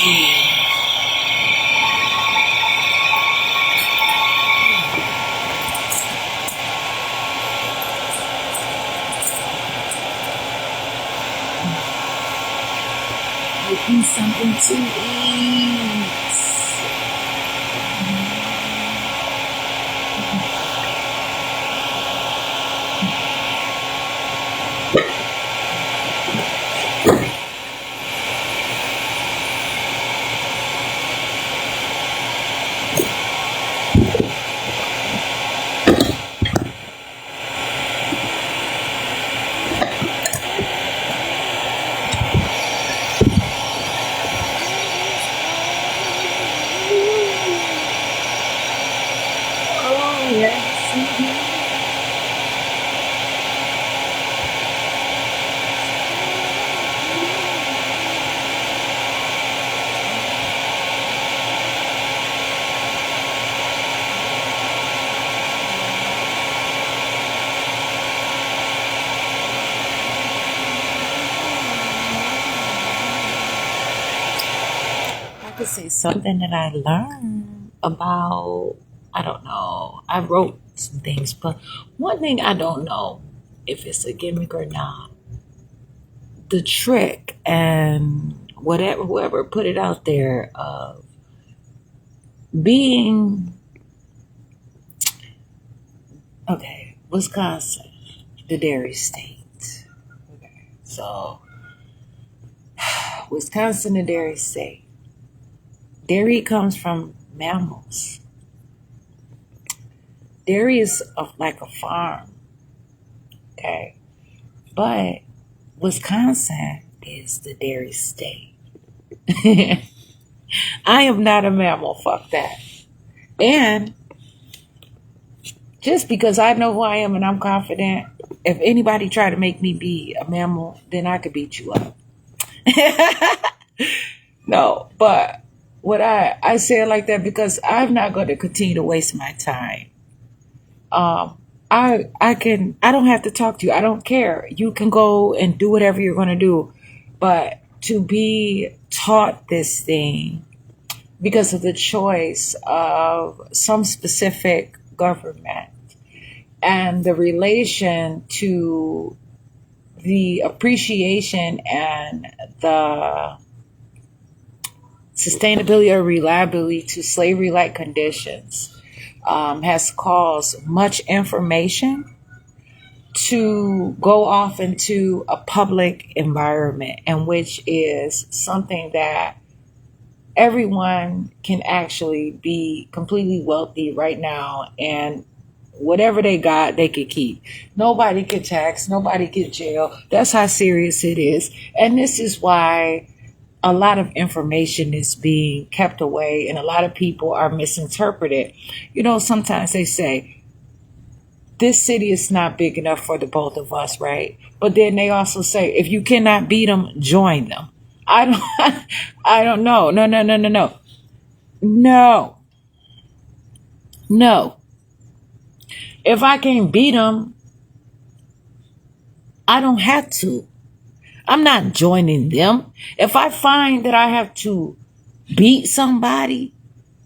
Making something to eat. Oh, yes. I could say something that I learned about, I don't know. I wrote some things, but one thing I don't know if it's a gimmick or not. The trick and whatever, whoever put it out there of being, okay, Wisconsin, the dairy state. Okay, so Wisconsin, the dairy state. Dairy comes from mammals. Dairy is like a farm, okay? But Wisconsin is the dairy state. I am not a mammal, fuck that. And just because I know who I am and I'm confident, if anybody try to make me be a mammal, then I could beat you up. No, but what I say it like that because I'm not going to continue to waste my time. I don't have to talk to you. I don't care. You can go and do whatever you're going to do, but to be taught this thing because of the choice of some specific government and the relation to the appreciation and the sustainability or reliability to slavery-like conditions has caused much information to go off into a public environment, and which is something that everyone can actually be completely wealthy right now, and whatever they got, they could keep. Nobody could tax, nobody could jail. That's how serious it is. And this is why a lot of information is being kept away and a lot of people are misinterpreted. You know, sometimes they say, this city is not big enough for the both of us, right? But then they also say, if you cannot beat them, join them. I don't, I don't know. No, no, no, no, no. No, no. If I can't beat them, I don't have to. I'm not joining them. If I find that I have to beat somebody,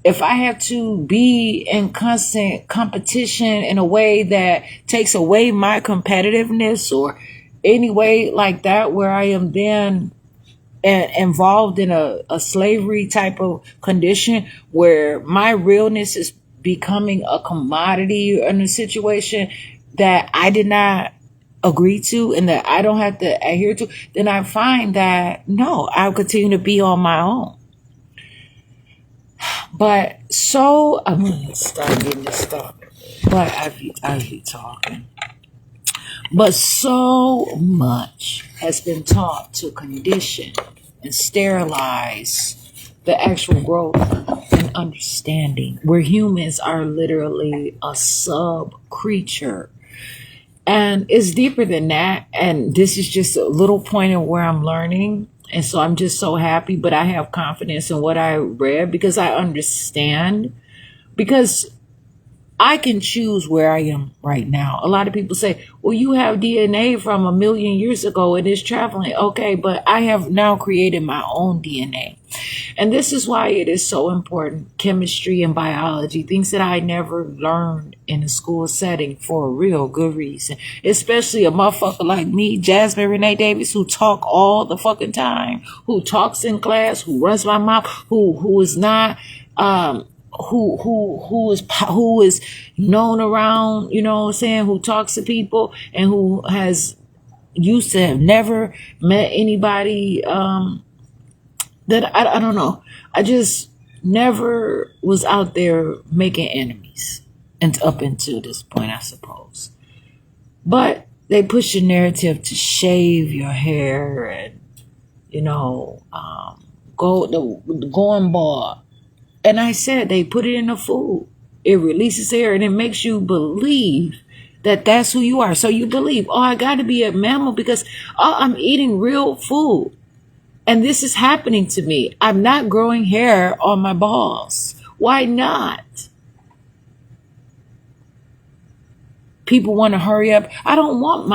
if I have to be in constant competition in a way that takes away my competitiveness or any way like that, where I am then involved in a slavery type of condition where my realness is becoming a commodity in a situation that I did not agree to and that I don't have to adhere to, then I find that no, I'll continue to be on my own. But so I'm gonna start getting this stuff. But I be talking. But so much has been taught to condition and sterilize the actual growth and understanding, where humans are literally a sub creature. And it's deeper than that. And this is just a little point of where I'm learning. And so I'm just so happy, but I have confidence in what I read because I understand. Because I can choose where I am right now. A lot of people say, well, you have DNA from 1,000,000 years ago and it's traveling. Okay, but I have now created my own DNA. And this is why it is so important. Chemistry and biology, things that I never learned in a school setting for a real good reason. Especially a motherfucker like me, Jasmine Renee Davis, who talk all the fucking time, who talks in class, who runs my mouth, who is not who is known around, you know what I'm saying, who talks to people and who has used to have never met anybody that I don't know. I just never was out there making enemies and up until this point, I suppose. But they push the narrative to shave your hair and, you know, going bald. And I said they put it in the food. It releases air and it makes you believe that that's who you are. So you believe, oh, I got to be a mammal because I'm eating real food. And this is happening to me. I'm not growing hair on my balls. Why not? People want to hurry up. I don't want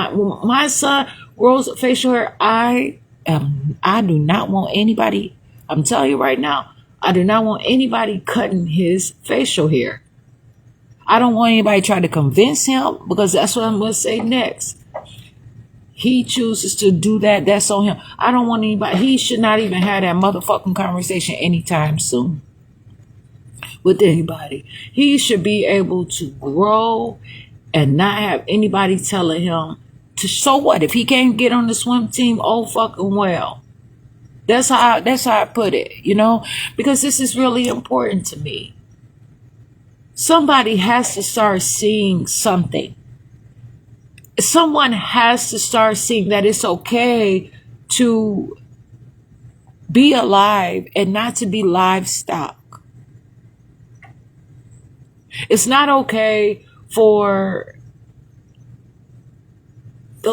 my son grows facial hair. I do not want anybody. I'm telling you right now, I do not want anybody cutting his facial hair. I don't want anybody trying to convince him because that's what I'm going to say next. He chooses to do that. That's on him. I don't want anybody. He should not even have that motherfucking conversation anytime soon with anybody. He should be able to grow and not have anybody telling him to, so what? If he can't get on the swim team, oh fucking well. That's how I put it, you know, because this is really important to me. Somebody has to start seeing something. Someone has to start seeing that it's okay to be alive and not to be livestock. It's not okay for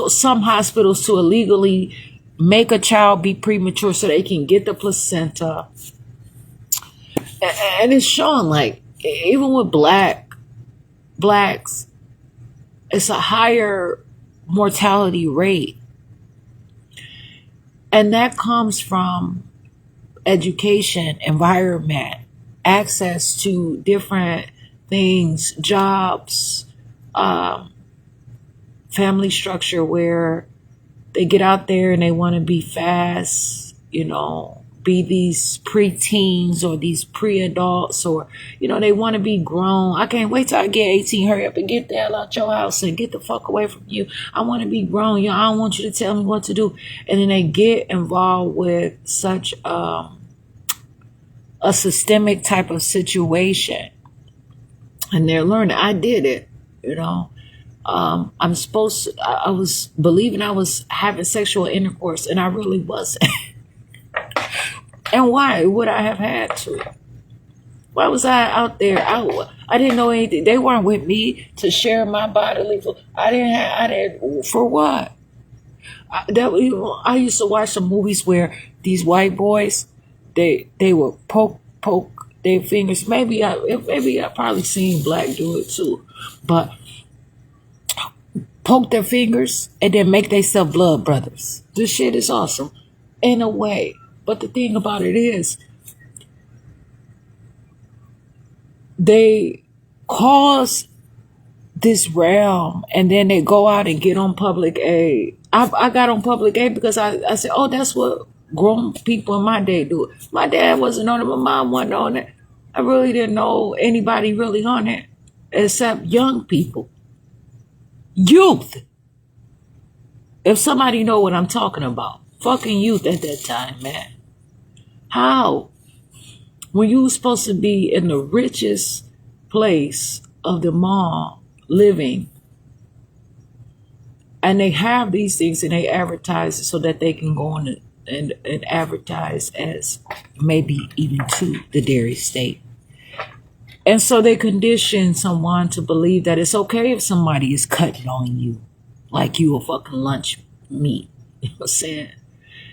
some hospitals to illegally make a child be premature so they can get the placenta. And it's shown, like, even with blacks, it's a higher mortality rate. And that comes from education, environment, access to different things, jobs, family structure where they get out there and they want to be fast, you know, be these preteens or these pre-adults, or, you know, they want to be grown. I can't wait till I get 18. Hurry up and get the hell out your house and get the fuck away from you. I want to be grown. You know, I don't want you to tell me what to do. And then they get involved with such a systemic type of situation. And they're learning. I did it, you know. I was believing I was having sexual intercourse and I really wasn't. And why would I have had to? Why was I out there? I didn't know anything. They weren't with me to share my bodily fluid. I didn't, for what? I used to watch some movies where these white boys, they would poke their fingers. Maybe I probably seen black do it too, but poke their fingers and then make themselves blood brothers. This shit is awesome in a way. But the thing about it is, they cause this realm and then they go out and get on public aid. I got on public aid because I said, oh, that's what grown people in my day do. My dad wasn't on it. My mom wasn't on it. I really didn't know anybody really on it except young people. Youth. If somebody know what I'm talking about. Fucking youth at that time, man. How? When you were supposed to be in the richest place of them all living, and they have these things and they advertise it so that they can go on and advertise as maybe even to the dairy state. And so they condition someone to believe that it's okay if somebody is cutting on you like you a fucking lunch meat. You know what I'm saying?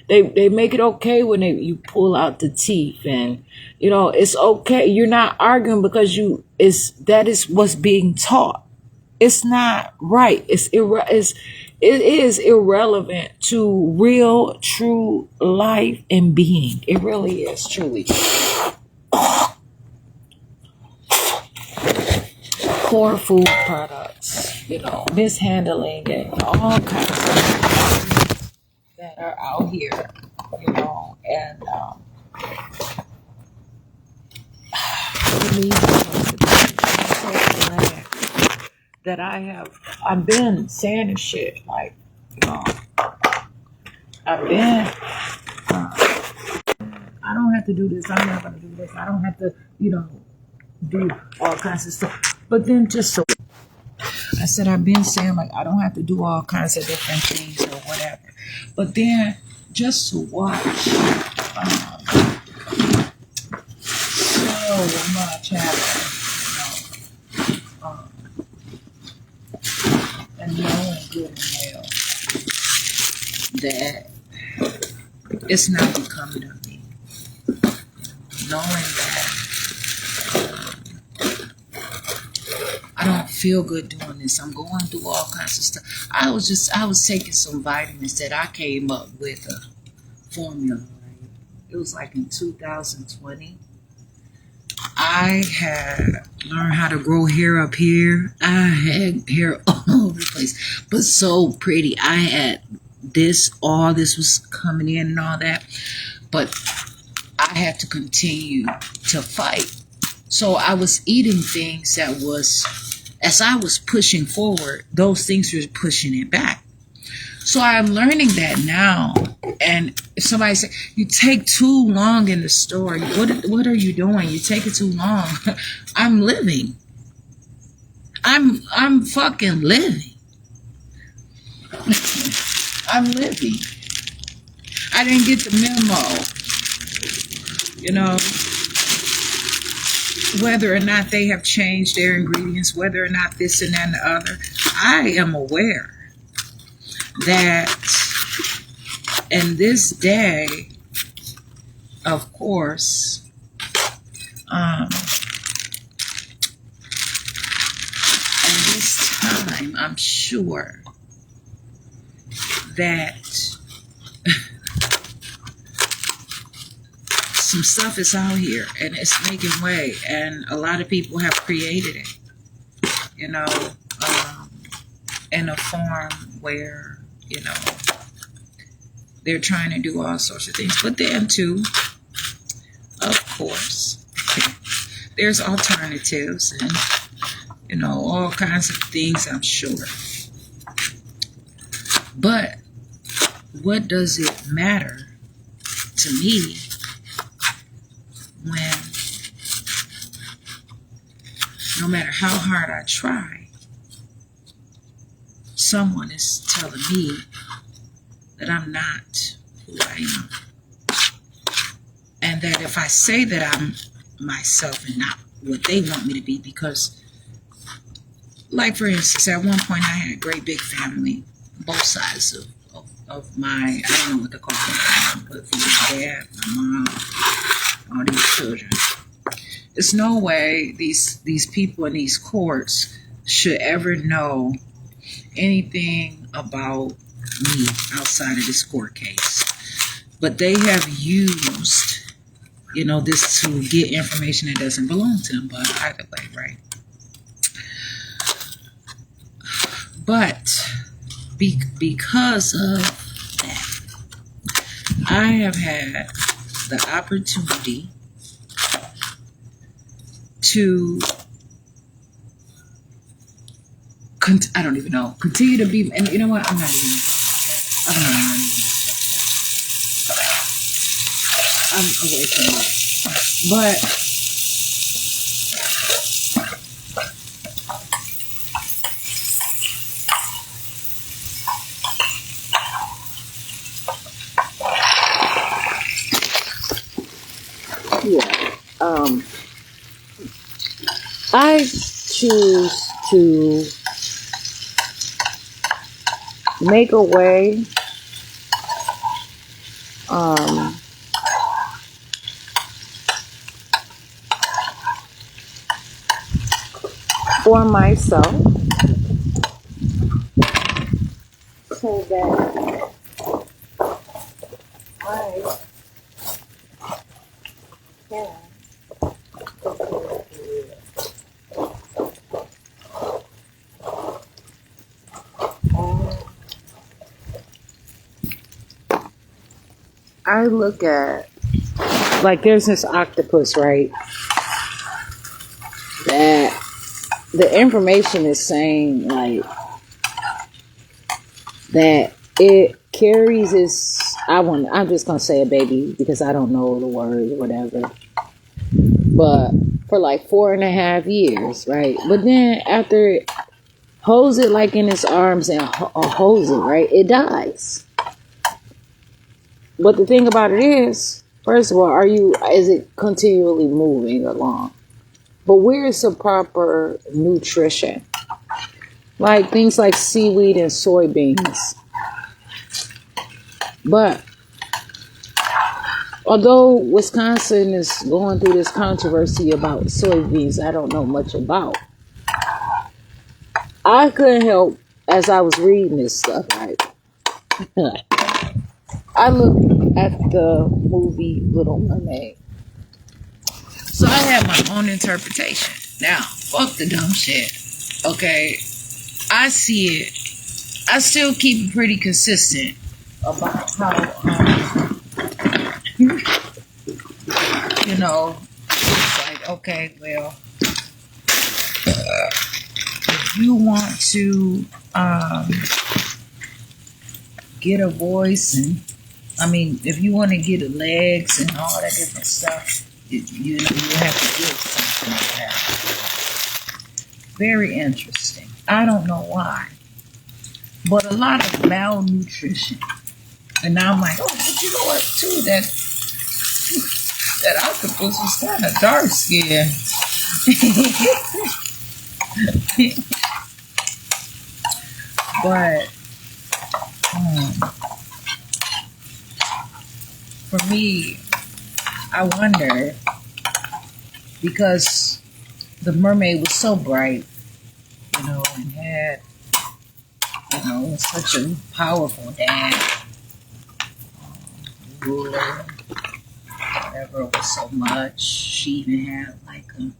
They make it okay when you pull out the teeth, and it's okay. You're not arguing because that is what's being taught. It's not right. It is irrelevant to real, true life and being. It really is, truly. Poor food products, mishandling, and all kinds of things that are out here, and really, I'm so glad that I've been saying this shit, like, I've been, I don't have to do this, I'm not going to do this, I don't have to, do all kinds of stuff. But then I said, I've been saying, like, I don't have to do all kinds of different things or whatever. But then just to watch so much happen, and knowing good and well that it's not becoming of me. Knowing that I don't feel good doing this. I'm going through all kinds of stuff. I was taking some vitamins that I came up with a formula. Right? It was like in 2020. I had learned how to grow hair up here. I had hair all over the place, but so pretty. I had all this was coming in and all that, but I had to continue to fight. So I was eating things that was, as I was pushing forward, those things were pushing it back. So I'm learning that now. And if somebody says, you take too long in the store, what are you doing? You take it too long. I'm living. I'm fucking living. I'm living. I didn't get the memo. Whether or not they have changed their ingredients, whether or not this and that and the other. I am aware that in this day, of course, in this time, I'm sure that some stuff is out here and it's making way, and a lot of people have created it, in a form where, they're trying to do all sorts of things. But then too, of course, there's alternatives and, all kinds of things, I'm sure. But what does it matter to me when no matter how hard I try, someone is telling me that I'm not who I am. And that if I say that I'm myself and not what they want me to be, because, like, for instance, at one point I had a great big family, both sides of my, I don't know what to call it, but for my dad, my mom, all these children. There's no way these people in these courts should ever know anything about me outside of this court case. But they have used, this to get information that doesn't belong to them. But either way, right? But because of that, I have had the opportunity to I don't even know, continue to be, and you know what, I'm not even I'm away from that. But I choose to make a way Um, for myself, so that I can I look at, like, there's this octopus, right? That the information is saying, like, that it carries this. I'm just gonna say a baby because I don't know the words or whatever. But for like 4.5 years, right? But then after it holds it like in its arms and holds it, right? It dies. But the thing about it is, first of all, is it continually moving along? But where's the proper nutrition? Like things like seaweed and soybeans. But although Wisconsin is going through this controversy about soybeans, I don't know much about. I couldn't help as I was reading this stuff, right? I looked at the movie Little Mermaid. So I have my own interpretation. Now, fuck the dumb shit. Okay? I see it. I still keep it pretty consistent about how, you know, it's like, okay, well, if you want to get a voice and, if you want to get legs and all that different stuff, you have to give something like that. Very interesting. I don't know why. But a lot of malnutrition. And now I'm like, oh, but you know what, too? That octopus was kind of dark skinned. But for me, I wonder, because the mermaid was so bright, and had, such a powerful dad, ruler, whatever, it was so much. She even had like I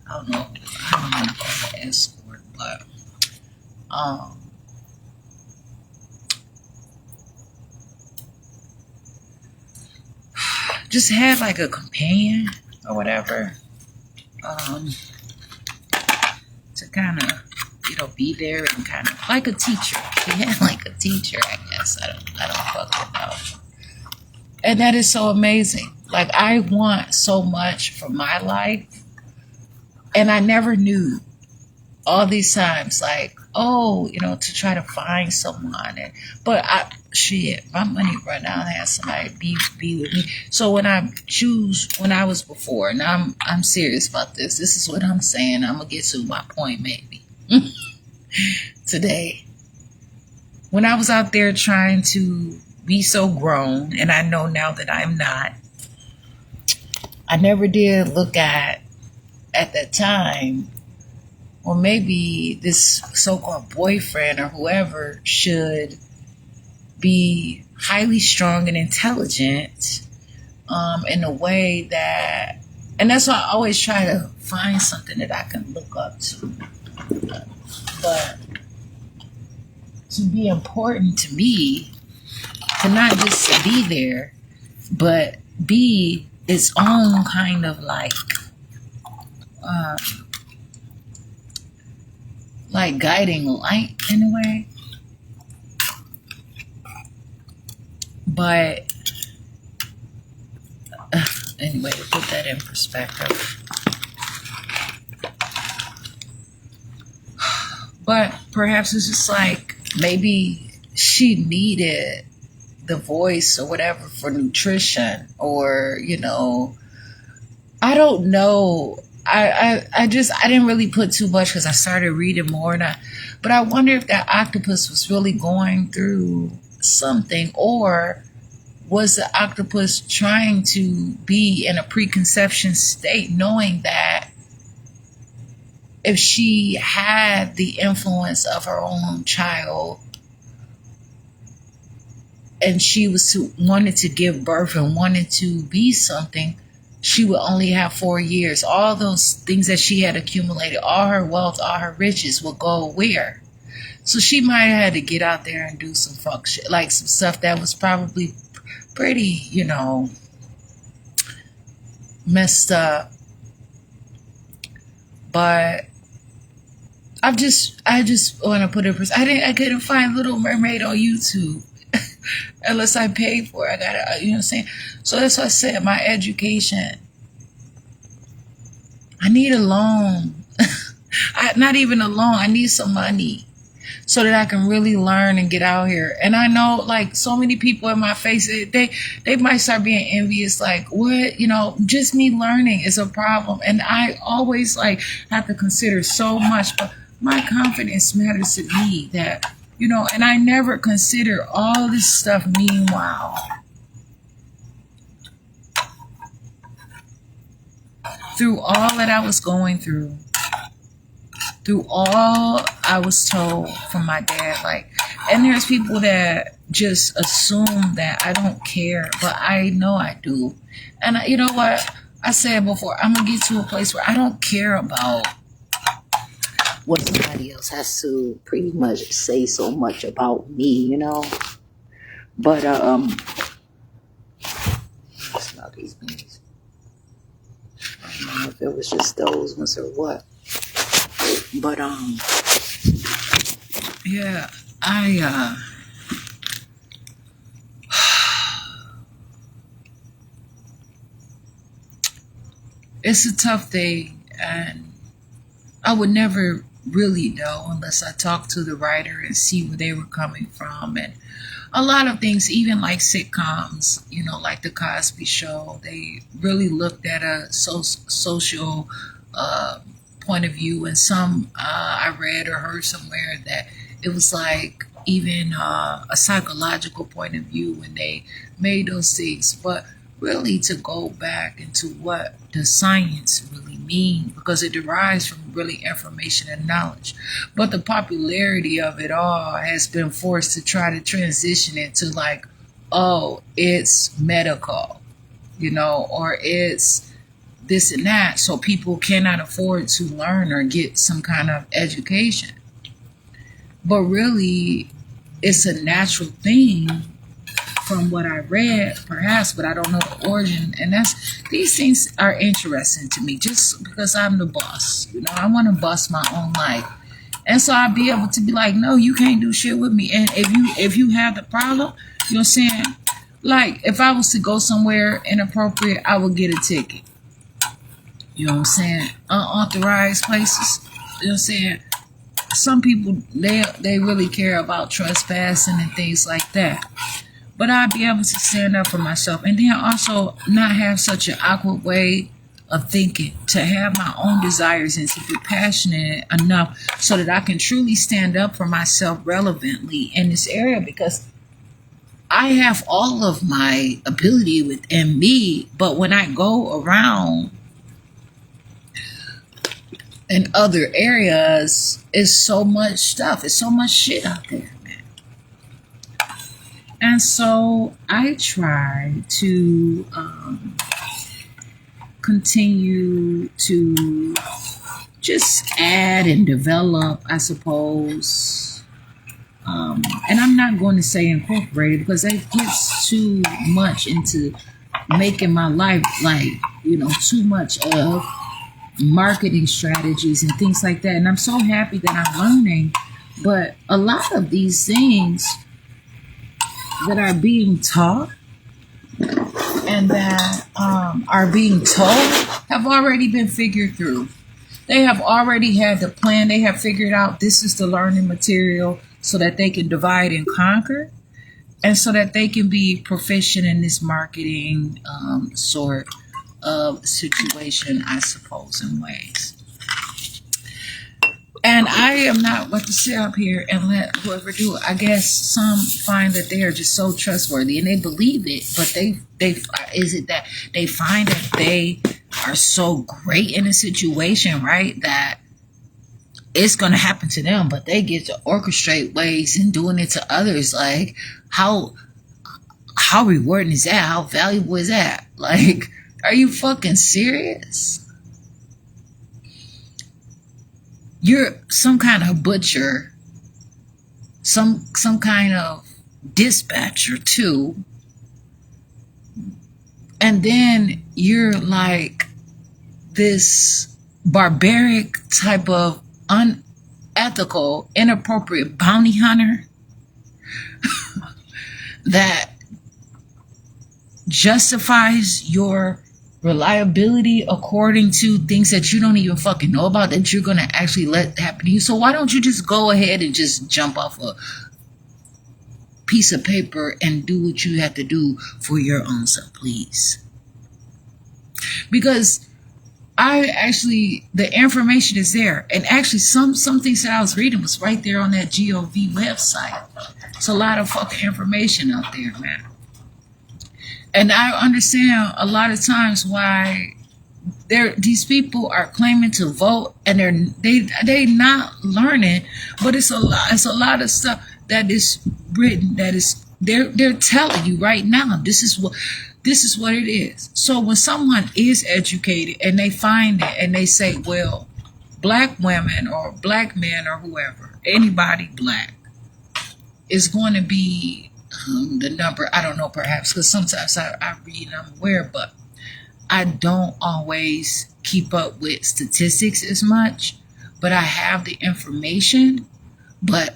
don't know about an escort, but just had like a companion or whatever, to kind of, be there and kind of like a teacher. She had like a teacher, I guess. I don't fucking know. And that is so amazing. Like, I want so much for my life, and I never knew all these times, like, to try to find someone. But my money run out, I had somebody be with me. So when I was before, and I'm serious about this. This is what I'm saying. I'm gonna get to my point maybe today. When I was out there trying to be so grown, and I know now that I'm not, I never did look at that time, or maybe this so-called boyfriend or whoever should be highly strong and intelligent, in a way that, and that's why I always try to find something that I can look up to. But to be important to me, to not just be there, but be its own kind of like guiding light in a way. But anyway, to put that in perspective. But perhaps it's just like maybe she needed the voice or whatever for nutrition, or I don't know. I didn't really put too much because I started reading more, but I wonder if that octopus was really going through something, or Was the octopus trying to be in a preconception state, knowing that if she had the influence of her own child and she was wanted to give birth and wanted to be something, she would only have 4 years. All those things that she had accumulated, all her wealth, all her riches would go where? So she might have had to get out there and do some fuck shit, like some stuff that was probably pretty, messed up. But I just want to put it. I couldn't find Little Mermaid on YouTube unless I paid for it. I gotta, you know what I'm saying. So that's what I said. My education. I need a loan. Not even a loan. I need some money so that I can really learn and get out here. And I know, like, so many people in my face, they might start being envious. Like, what? Just me learning is a problem. And I always have to consider so much, but my confidence matters to me that, and I never consider all this stuff. Meanwhile, through all that I was going through all I was told from my dad, and there's people that just assume that I don't care, but I know I do. And you know what? I said before, I'm going to get to a place where I don't care about what somebody else has to pretty much say so much about me, But, smell these beans. I don't know if it was just those ones or what. But, yeah, it's a tough thing, and I would never really know unless I talked to the writer and see where they were coming from. And a lot of things, even like sitcoms, like The Cosby Show, they really looked at a social point of view. And some I read or heard somewhere that it was like even a psychological point of view when they made those things. But really to go back into what does science really mean, because it derives from really information and knowledge. But the popularity of it all has been forced to try to transition it to it's medical, or it's this and that, so people cannot afford to learn or get some kind of education. But really, it's a natural thing from what I read, perhaps, but I don't know the origin. And these things are interesting to me just because I'm the boss. I want to bust my own life. And so I'd be able to be like, no, you can't do shit with me. And if you have the problem, you know what I'm saying? Like, if I was to go somewhere inappropriate, I would get a ticket. You know what I'm saying? Unauthorized places. You know what I'm saying? Some people, they really care about trespassing and things like that. But I'd be able to stand up for myself, and then also not have such an awkward way of thinking, to have my own desires and to be passionate enough so that I can truly stand up for myself relevantly in this area, because I have all of my ability within me, but when I go around in other areas, it's so much stuff, it's so much shit out there. And so I try to continue to just add and develop, I suppose. And I'm not going to say incorporated, because that gets too much into making my life too much of marketing strategies and things like that. And I'm so happy that I'm learning. But a lot of these things that are being taught and that are being told have already been figured through. They have already had the plan. They have figured out this is the learning material so that they can divide and conquer, and so that they can be proficient in this marketing sort of situation, I suppose, in ways. And I am not about to sit up here and let whoever do it. I guess some find that they are just so trustworthy and they believe it, but they is it that they find that they are so great in a situation, right? That it's going to happen to them, but they get to orchestrate ways and doing it to others. Like how rewarding is that? How valuable is that? Like, are you fucking serious? You're some kind of butcher, some kind of dispatcher too, and then you're like this barbaric type of unethical, inappropriate bounty hunter that justifies your reliability according to things that you don't even fucking know about, that you're going to actually let happen to you. So why don't you just go ahead and just jump off a piece of paper and do what you have to do for your own self, please? Because the information is there, and actually some things that I was reading was right there on that GOV website. It's a lot of fucking information out there, man. And I understand a lot of times why these people are claiming to vote, and they not learning, but it's a lot of stuff that is written, that is they're telling you right now, this is what it is. So when someone is educated and they find it and they say, well, black women or black men or whoever, anybody black is going to be the number, I don't know, perhaps, because sometimes I read and I'm aware, but I don't always keep up with statistics as much, but I have the information. But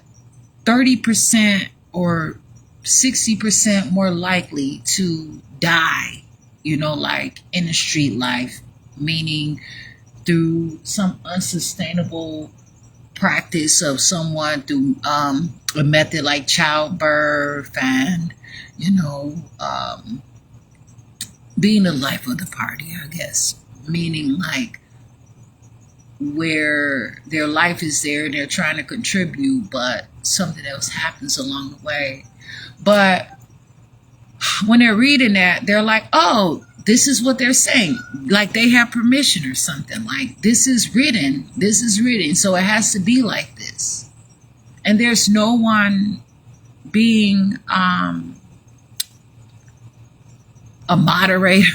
30% or 60% more likely to die, like in the street life, meaning through some unsustainable practice of someone, through a method like childbirth and being the life of the party, I guess, meaning like where their life is there and they're trying to contribute, but something else happens along the way. But when they're reading that, they're like, oh, this is what they're saying, like they have permission or something, like this is written, so it has to be like this. And there's no one being a moderator.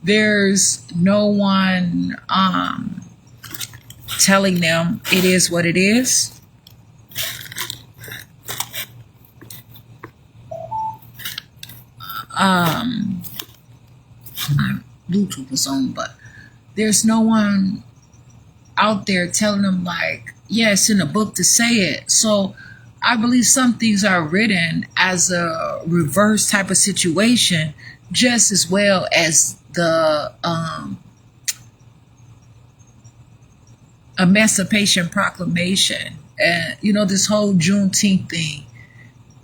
There's no one telling them it is what it is. My Bluetooth was on, but there's no one out there telling them like, yeah, it's in a book to say it. So I believe some things are written as a reverse type of situation, just as well as the Emancipation Proclamation and this whole Juneteenth thing.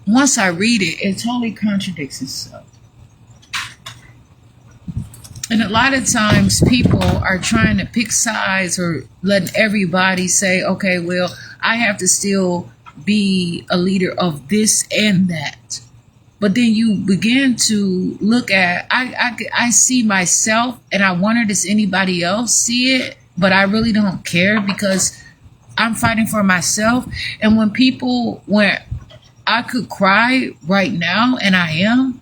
Once I read it, it totally contradicts itself. And a lot of times people are trying to pick sides or letting everybody say, okay, well, I have to still be a leader of this and that. But then you begin to look at, I see myself and I wonder, does anybody else see it? But I really don't care because I'm fighting for myself. And when I could cry right now, and I am,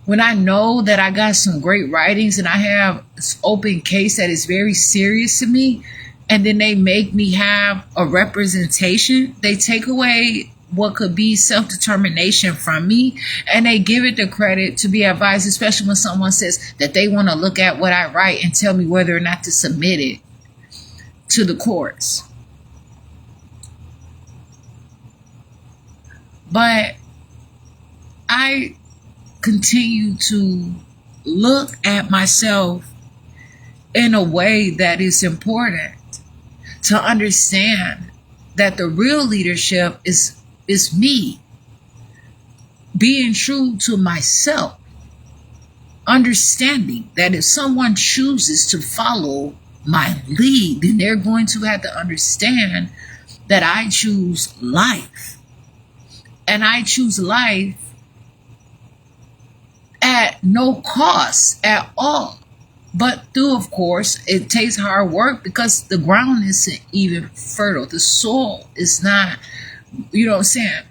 when I know that I got some great writings and I have this open case that is very serious to me, and then they make me have a representation, they take away what could be self-determination from me, and they give it the credit to be advised, especially when someone says that they want to look at what I write and tell me whether or not to submit it to the courts. But I continue to look at myself in a way that is important to understand that the real leadership is me being true to myself, understanding that if someone chooses to follow my lead, then they're going to have to understand that I choose life. And I choose life at no cost at all. But through, of course, it takes hard work because the ground isn't even fertile. The soil is not, you know what I'm saying?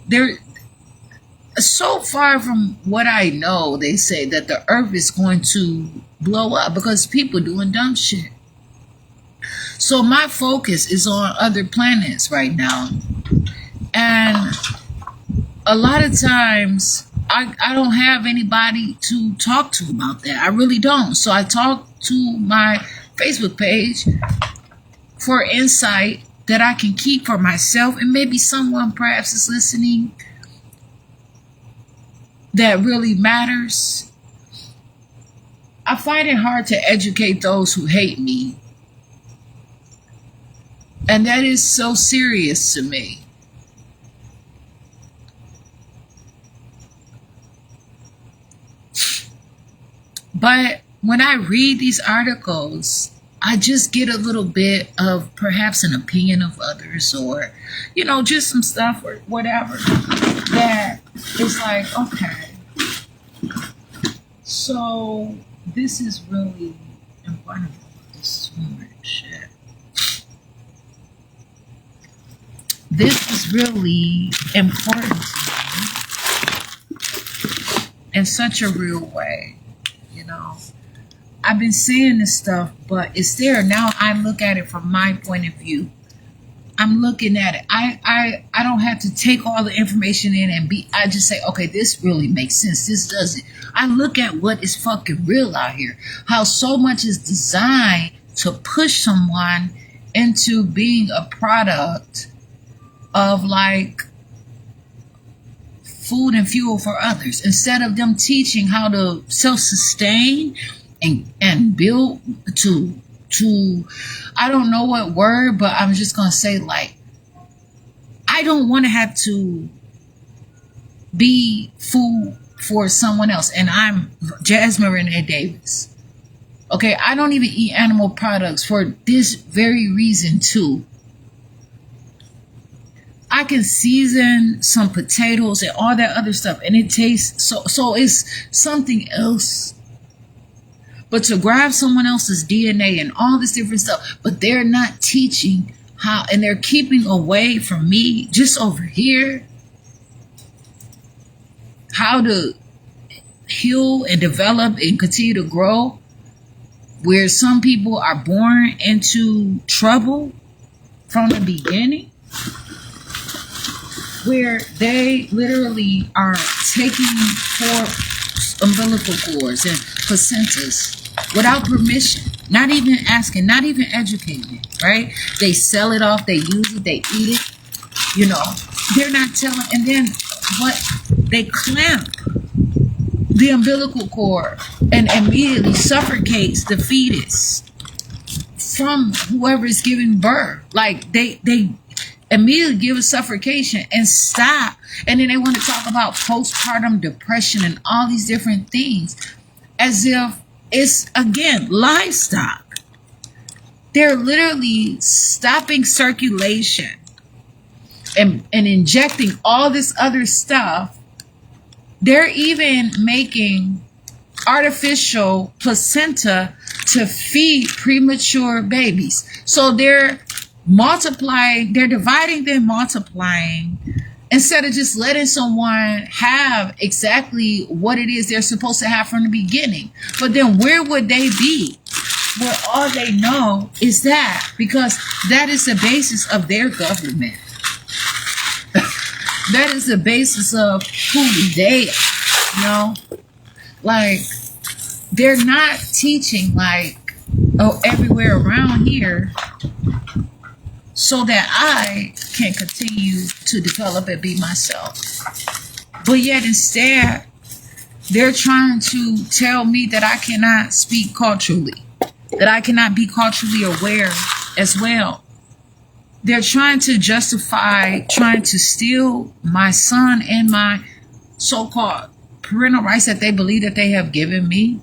They're so far from what I know, they say that the earth is going to blow up because people doing dumb shit. So my focus is on other planets right now. And a lot of times I don't have anybody to talk to about that. I really don't. So I talk to my Facebook page for insight that I can keep for myself, and maybe someone perhaps is listening that really matters. I find it hard to educate those who hate me. And that is so serious to me. But when I read these articles, I just get a little bit of perhaps an opinion of others, or, you know, just some stuff or whatever that is like, okay, so this is really important. This shit. This is really important to me in such a real way. You know, I've been saying this stuff, but it's there now. I look at it from my point of view. I'm looking at it. I don't have to take all the information in and I just say, okay, this really makes sense. This doesn't. I look at what is fucking real out here. How so much is designed to push someone into being a product of like food and fuel for others, instead of them teaching how to self-sustain and build to I don't know what word, but I'm just gonna say, like, I don't want to have to be food for someone else. And I'm Jasmine Renee Davis. Okay, I don't even eat animal products for this very reason too. I can season some potatoes and all that other stuff, and it tastes so it's something else. But to grab someone else's DNA and all this different stuff, but they're not teaching how, and they're keeping away from me just over here how to heal and develop and continue to grow, where some people are born into trouble from the beginning, where they literally are taking for umbilical cords and placentas without permission, not even asking, not even educating, right? They sell it off, they use it, they eat it, you know. They're not telling, and then what? They clamp the umbilical cord and immediately suffocates the fetus from whoever is giving birth. Like they immediately give a suffocation and stop. And then they want to talk about postpartum depression and all these different things as if it's, again, livestock. They're literally stopping circulation and injecting all this other stuff. They're even making artificial placenta to feed premature babies. So they're multiplying, they're dividing, then multiplying, instead of just letting someone have exactly what it is they're supposed to have from the beginning. But then where would they be? Where all they know is that, because that is the basis of their government. That is the basis of who they are, you know? Like, they're not teaching, like, oh, everywhere around here, so that I can continue to develop and be myself. But yet instead, they're trying to tell me that I cannot speak culturally, that I cannot be culturally aware as well. They're trying to justify trying to steal my son and my so-called parental rights that they believe that they have given me.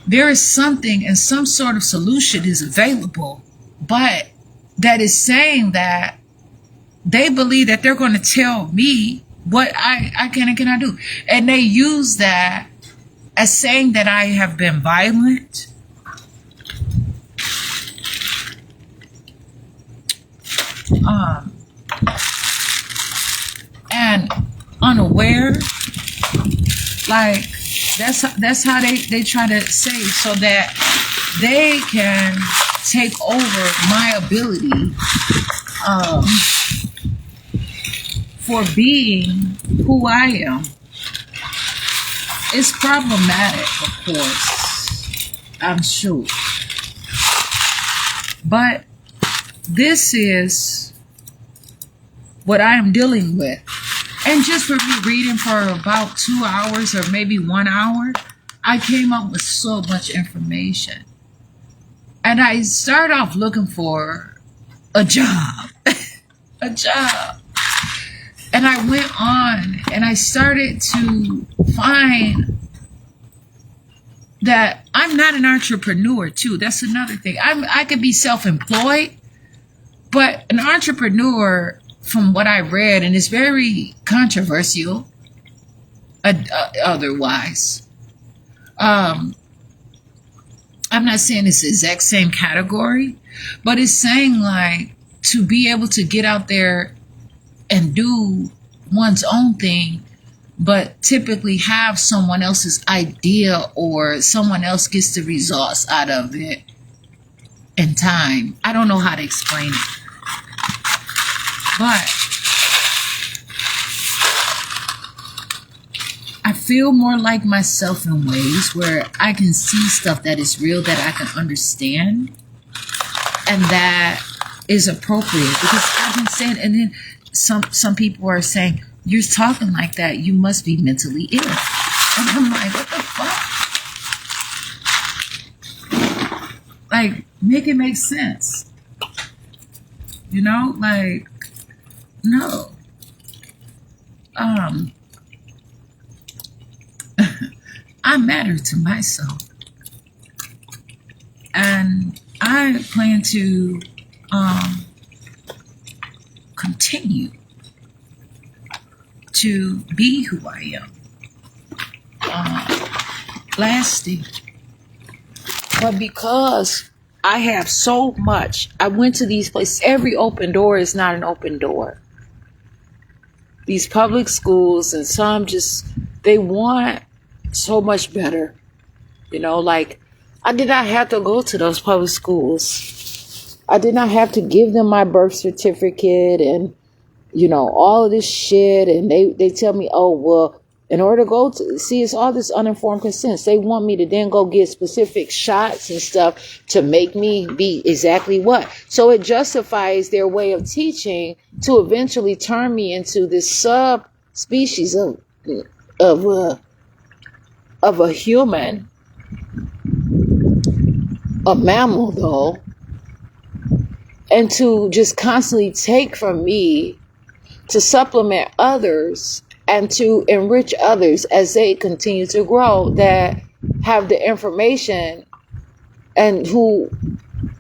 there is something and some sort of solution is available, but that is saying that they believe that they're going to tell me what I can and cannot do. And they use that as saying that I have been violent, and unaware. Like that's how they try to say, so that they can take over my ability for being who I am. It's problematic, of course, I'm sure. But this is what I am dealing with. And just for me reading for about 2 hours or maybe 1 hour, I came up with so much information. And I started off looking for a job. A job. And I went on and I started to find that I'm not an entrepreneur too. That's another thing. I could be self-employed, but an entrepreneur, from what I read, and it's very controversial otherwise. I'm not saying it's the exact same category, but it's saying like to be able to get out there and do one's own thing, but typically have someone else's idea or someone else gets the results out of it in time. I don't know how to explain it. But I feel more like myself in ways where I can see stuff that is real, that I can understand, and that is appropriate. Because I've been saying, and then some people are saying, you're talking like that, you must be mentally ill. And I'm like, what the fuck? Like, make it make sense. You know, like, no. I matter to myself. And I plan to continue to be who I am. Lasting. But because I have so much, I went to these places. Every open door is not an open door. These public schools, and some just, they want so much better. You know, like, I did not have to go to those public schools. I did not have to give them my birth certificate and, you know, all of this shit. And they tell me, oh, well, in order to go to, see, it's all this uninformed consent. They want me to then go get specific shots and stuff to make me be exactly what. So it justifies their way of teaching to eventually turn me into this subspecies of a human, a mammal though, and to just constantly take from me to supplement others and to enrich others as they continue to grow, that have the information and who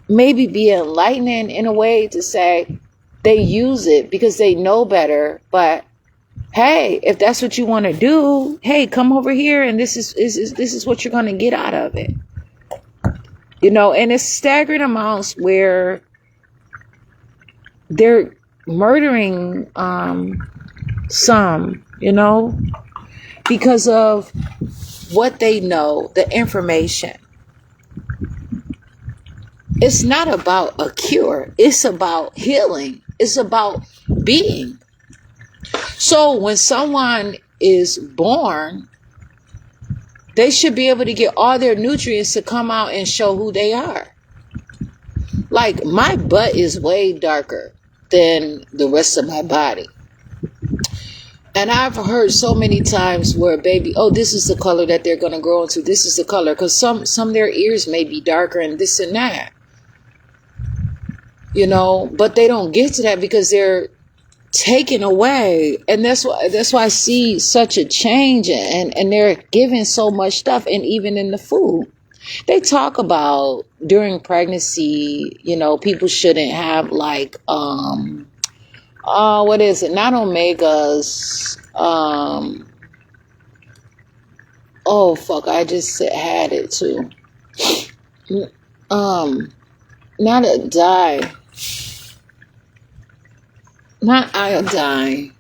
maybe be enlightening in a way to say they use it because they know better. But hey, if that's what you want to do, hey, come over here and this is what you're going to get out of it. You know, and it's staggering amounts where they're murdering some, you know, because of what they know, the information. It's not about a cure. It's about healing. It's about being. So when someone is born, they should be able to get all their nutrients to come out and show who they are. Like, my butt is way darker than the rest of my body. And I've heard so many times where a baby, oh, this is the color that they're going to grow into. This is the color. Because some of their ears may be darker and this and that. You know, but they don't get to that because they're taken away. And that's why I see such a change. And they're giving so much stuff. And even in the food. They talk about during pregnancy, people shouldn't have like what is it? Not omegas. Oh fuck, I just had it too. Not a dye. Not iodine.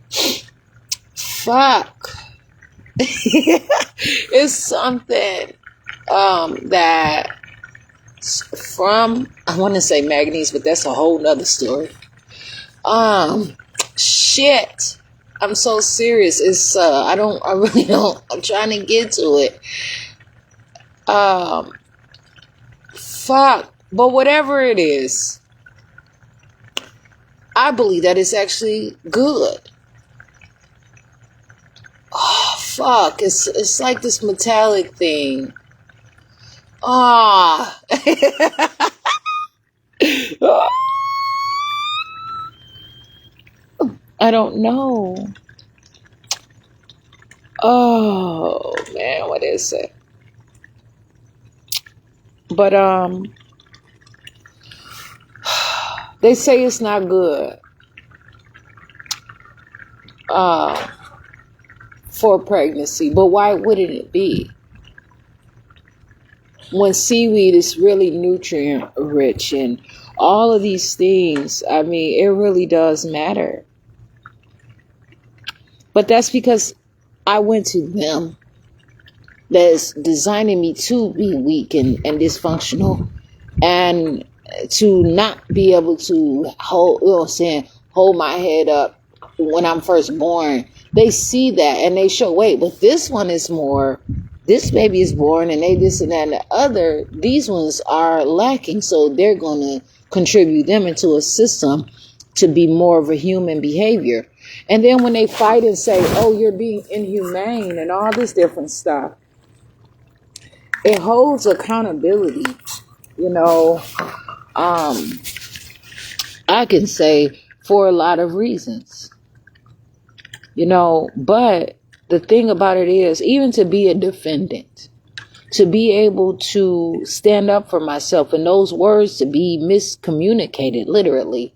Fuck. It's something that from, I want to say manganese, but that's a whole nother story. Shit. I'm so serious. It's I really don't, I'm trying to get to it. Fuck. But whatever it is, I believe that it's actually good. Oh fuck. It's like this metallic thing. Ah. I don't know. Oh man, what is it? But they say it's not good for pregnancy, but why wouldn't it be? When seaweed is really nutrient rich and all of these things, I mean, it really does matter. But that's because I went to them that's designing me to be weak and dysfunctional and to not be able to hold my head up when I'm first born. They see that and they show, wait, but this baby is born and they this and that and the other, these ones are lacking. So they're going to contribute them into a system to be more of a human behavior. And then when they fight and say, oh, you're being inhumane and all this different stuff, it holds accountability. I can say for a lot of reasons, but the thing about it is, even to be a defendant, to be able to stand up for myself and those words to be miscommunicated, literally,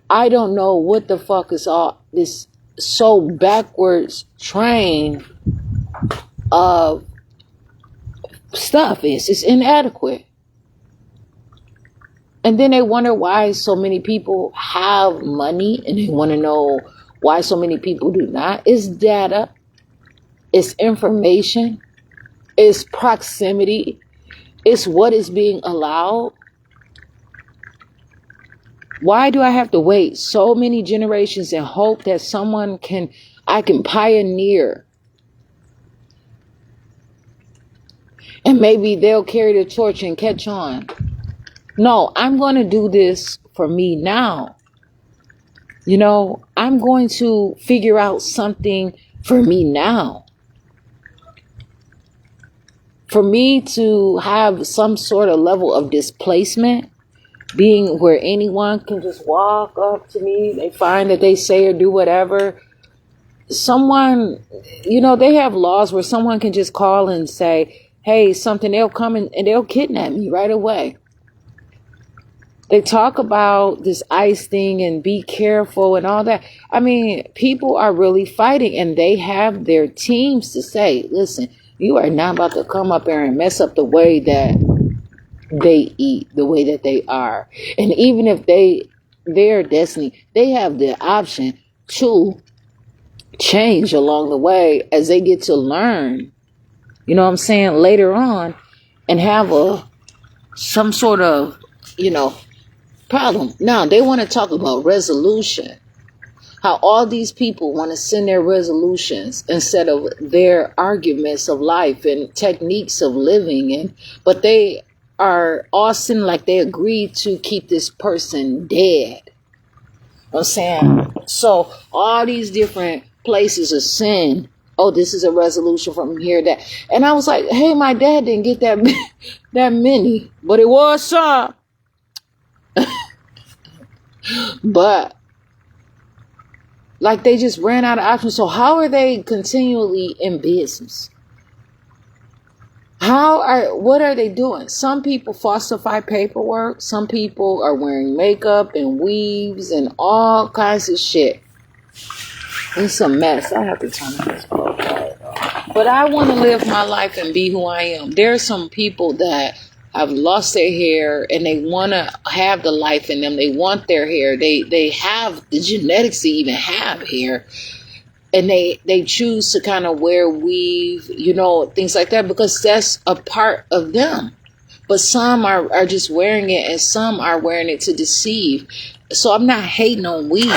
I don't know what the fuck is all this so backwards train of stuff is. It's inadequate. And then they wonder why so many people have money and they want to know why so many people do not. It's data. It's information. It's proximity. It's what is being allowed. Why do I have to wait so many generations and hope that I can pioneer? And maybe they'll carry the torch and catch on. No, I'm going to do this for me now. I'm going to figure out something for me now. For me to have some sort of level of displacement, being where anyone can just walk up to me, they find that they say or do whatever. Someone, they have laws where someone can just call and say, hey, something, they'll come and they'll kidnap me right away. They talk about this ICE thing and be careful and all that. I mean, people are really fighting and they have their teams to say, listen, you are not about to come up there and mess up the way that they eat, the way that they are. And even if their destiny, they have the option to change along the way as they get to learn, later on and have some sort of, problem. Now they want to talk about resolution. How all these people want to send their resolutions instead of their arguments of life and techniques of living, but they are all sin like they agreed to keep this person dead. I'm saying, so all these different places of sin. Oh, this is a resolution from here, that, and I was like, hey, my dad didn't get that that many, but it was some. But like they just ran out of options. So how are they continually in business? What are they doing? Some people falsify paperwork. Some people are wearing makeup and weaves and all kinds of shit. It's a mess. I have to turn this off. But I want to live my life and be who I am. There are some people that have lost their hair and they want to have the life in them. They want their hair. They have the genetics to even have hair. And they choose to kind of wear weave, things like that, because that's a part of them. But some are just wearing it, and some are wearing it to deceive. So I'm not hating on weave.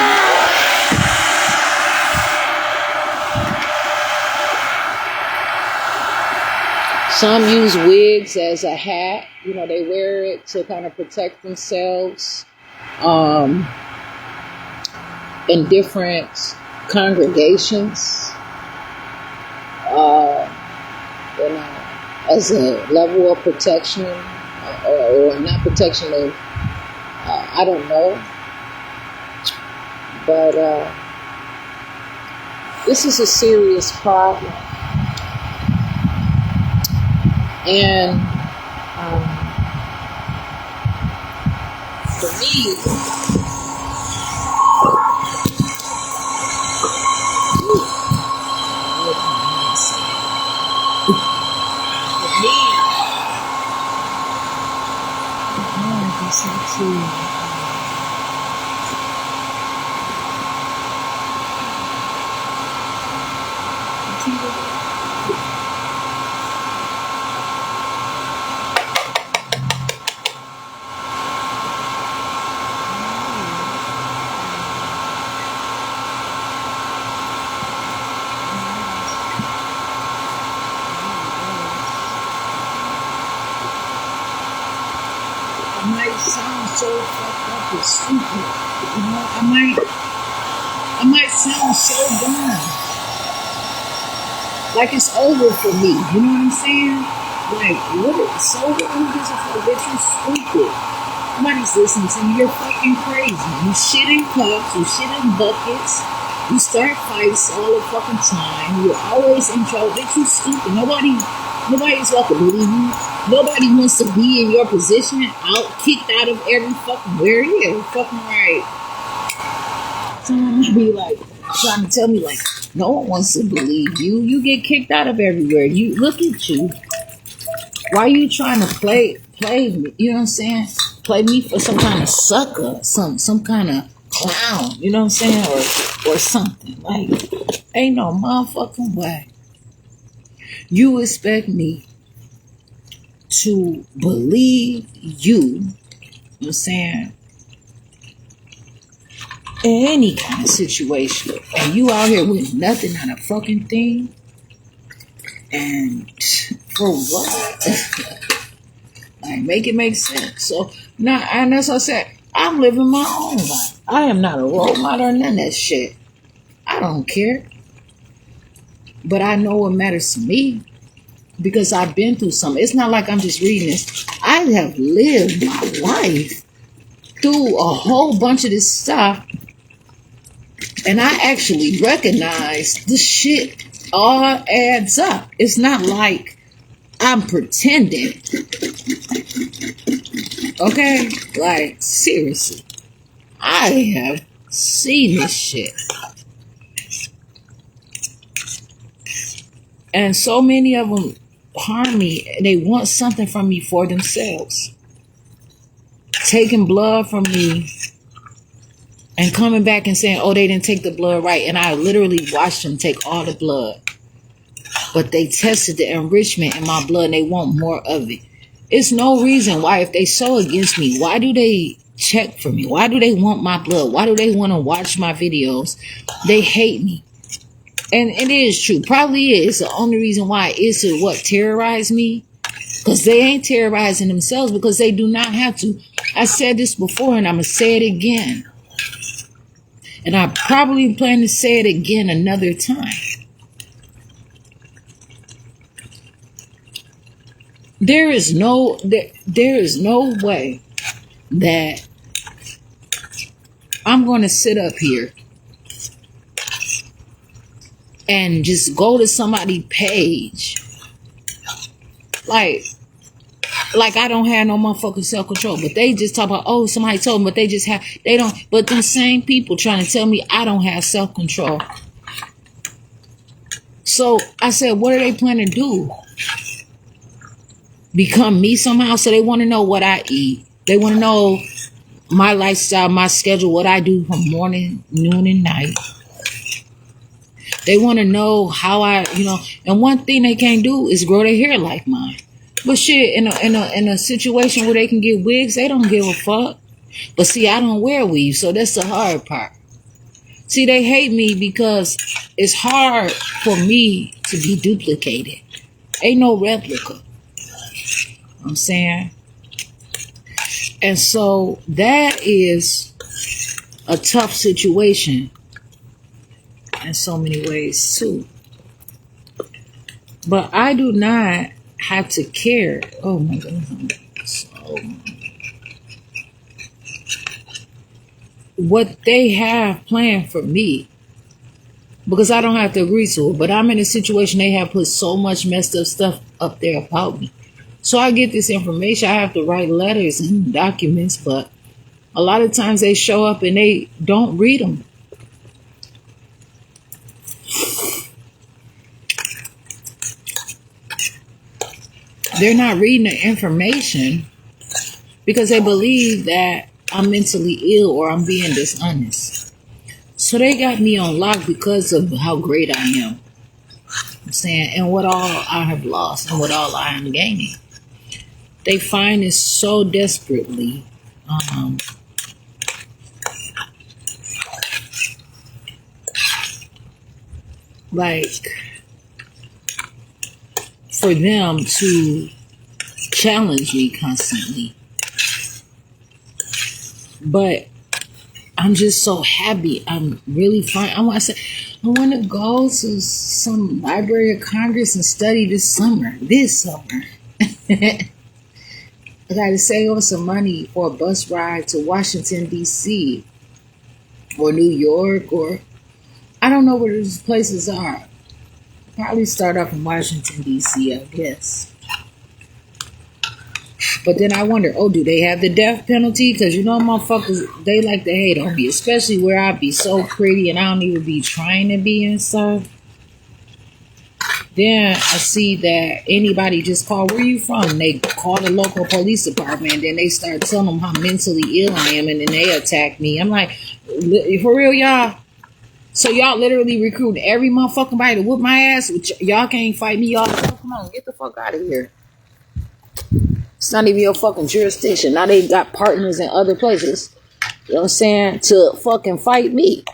Some use wigs as a hat. They wear it to kind of protect themselves in different congregations, as a level of protection, or not protection of, I don't know. But this is a serious problem. And for me, I might sound so fucked up and stupid. I might sound so dumb. Like it's over for me. You know what I'm saying? Like, what is so what? Who gives a fuck? Bitch, you're stupid. Nobody's listening to you. You're fucking crazy. You shit in cups, you shit in buckets, you start fights all the fucking time. You're always in trouble. Bitch, you stupid. Nobody's about to believe you. Nobody wants to be in your position, kicked out of every fucking where. Yeah, fucking right. Someone might be like trying to tell me like, no one wants to believe you. You get kicked out of everywhere. You look at you. Why are you trying to play me? You know what I'm saying? Play me for some kind of sucker, some kind of clown. You know what I'm saying? Or something. Like, ain't no motherfucking way you expect me to believe you, you know what I'm saying, in any kind of situation, and you out here with nothing on a fucking thing, and for what? Like, make it make sense. So now, and as I said, I'm living my own life. I am not a role model or none of that shit. I don't care, but I know what matters to me. Because I've been through something. It's not like I'm just reading this. I have lived my life through a whole bunch of this stuff. And I actually recognize the shit all adds up. It's not like I'm pretending. Okay? Like, seriously. I have seen this shit. And so many of them harm me. They want something from me for themselves. Taking blood from me and coming back and saying, oh, they didn't take the blood right. And I literally watched them take all the blood. But they tested the enrichment in my blood and they want more of it. It's no reason why, if they so against me, why do they check for me? Why do they want my blood? Why do they want to watch my videos? They hate me. And it is true. Probably is. The only reason why is to what terrorize me. Because they ain't terrorizing themselves because they do not have to. I said this before and I'm going to say it again. And I probably plan to say it again another time. There is no way that I'm going to sit up here and just go to somebody's page Like, I don't have no motherfucking self-control. But they just talk about, oh, somebody told them, but they don't. But the same people trying to tell me I don't have self-control. So I said, what are they planning to do? Become me somehow? So they want to know what I eat. They want to know my lifestyle, my schedule, what I do from morning, noon, and night. They want to know how and one thing they can't do is grow their hair like mine. But shit, in a situation where they can get wigs, they don't give a fuck. But see, I don't wear weave, so that's the hard part. See, they hate me because it's hard for me to be duplicated. Ain't no replica. I'm saying. And so that is a tough situation in so many ways too. But I do not have to care. Oh my goodness. So, what they have planned for me, because I don't have to agree to it, but I'm in a situation they have put so much messed up stuff up there about me. So I get this information. I have to write letters and documents, but a lot of times they show up and they don't read them. They're not reading the information because they believe that I'm mentally ill or I'm being dishonest. So they got me on lock because of how great I am. I'm saying, and what all I have lost and what all I am gaining. They find it so desperately. Like, for them to challenge me constantly. But I'm just so happy. I'm really fine. I want to go to some Library of Congress and study this summer. I got to save up some money for a bus ride to Washington, D.C. or New York, or I don't know where these places are. Probably start off in Washington, D.C., I guess. But then I wonder, do they have the death penalty? Because motherfuckers, they like to hate on me, especially where I be so pretty and I don't even be trying to be and stuff. Then I see that anybody just call, where you from? And they call the local police department, and then they start telling them how mentally ill I am, and then they attack me. I'm like, for real, y'all? So y'all literally recruiting every motherfucking body to whoop my ass? Y'all can't fight me, y'all. Come on, get the fuck out of here. It's not even your fucking jurisdiction. Now they got partners in other places, you know what I'm saying, to fucking fight me.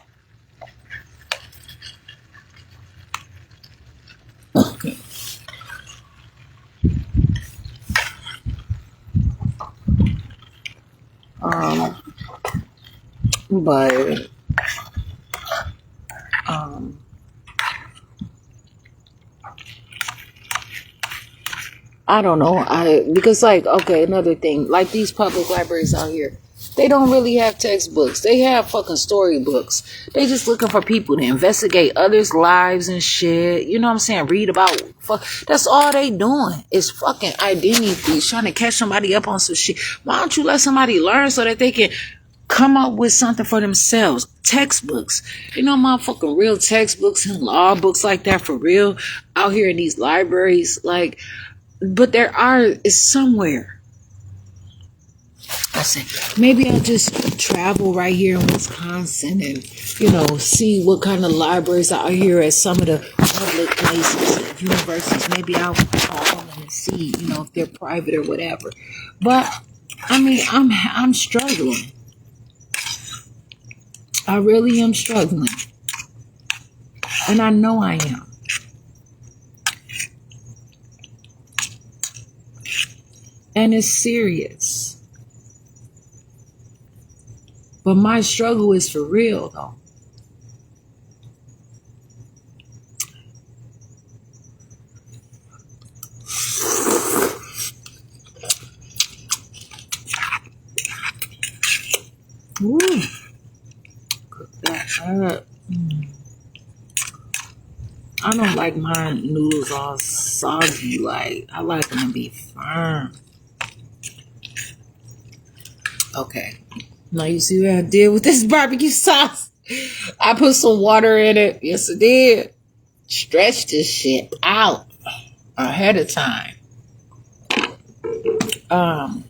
But I don't know. Because another thing, like these public libraries out here, they don't really have textbooks. They have fucking storybooks. They just looking for people to investigate others' lives and shit. You know what I'm saying? Read about that's all they doing is fucking identity thieves, trying to catch somebody up on some shit. Why don't you let somebody learn so that they can come up with something for themselves? Textbooks. Motherfucking real textbooks and law books like that for real out here in these libraries. Like, but is somewhere. I said, maybe I'll just travel right here in Wisconsin and, see what kind of libraries are here at some of the public places, universities. Maybe I'll call them and see, if they're private or whatever. But, I'm struggling. I really am struggling. And I know I am. And it's serious. But my struggle is for real, though. Ooh. Cook that up. I don't like my noodles all soggy. Like, I like them to be firm. Okay. Now you see what I did with this barbecue sauce? I put some water in it. Yes, I did. Stretch this shit out ahead of time. A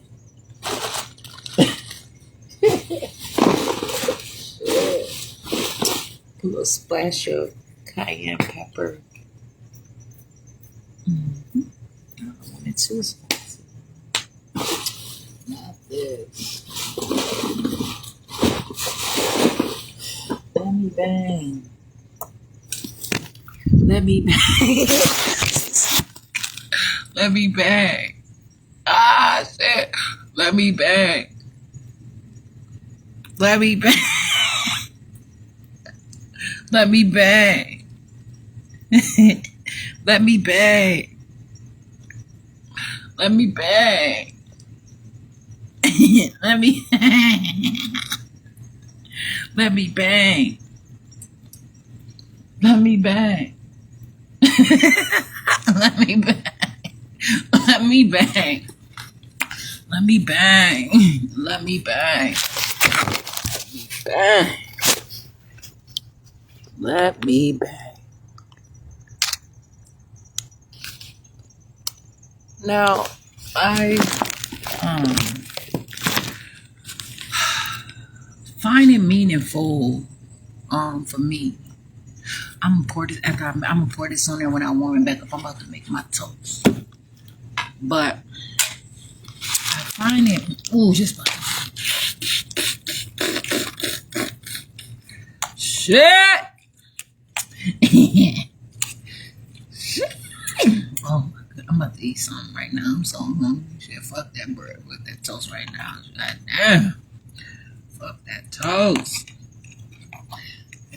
little splash of cayenne pepper. I don't want it too spicy. Not this. Let me bang. Let me bang. Let me bang. Ah, shit. Let me bang. Let me bang. Let me bang. Let me bang. Let me bang. Let me let me bang. Let me bang. Let me bang. Let me bang. Let me bang. Let me bang. Bang. Let me bang. Now, I find it meaningful for me. I'm gonna pour this on there when I warm it back up. I'm about to make my toast. But I find it just by shit. Oh my god, I'm about to eat something right now. I'm so hungry. Shit, fuck that bread with that toast right now. God damn. Fuck that toast.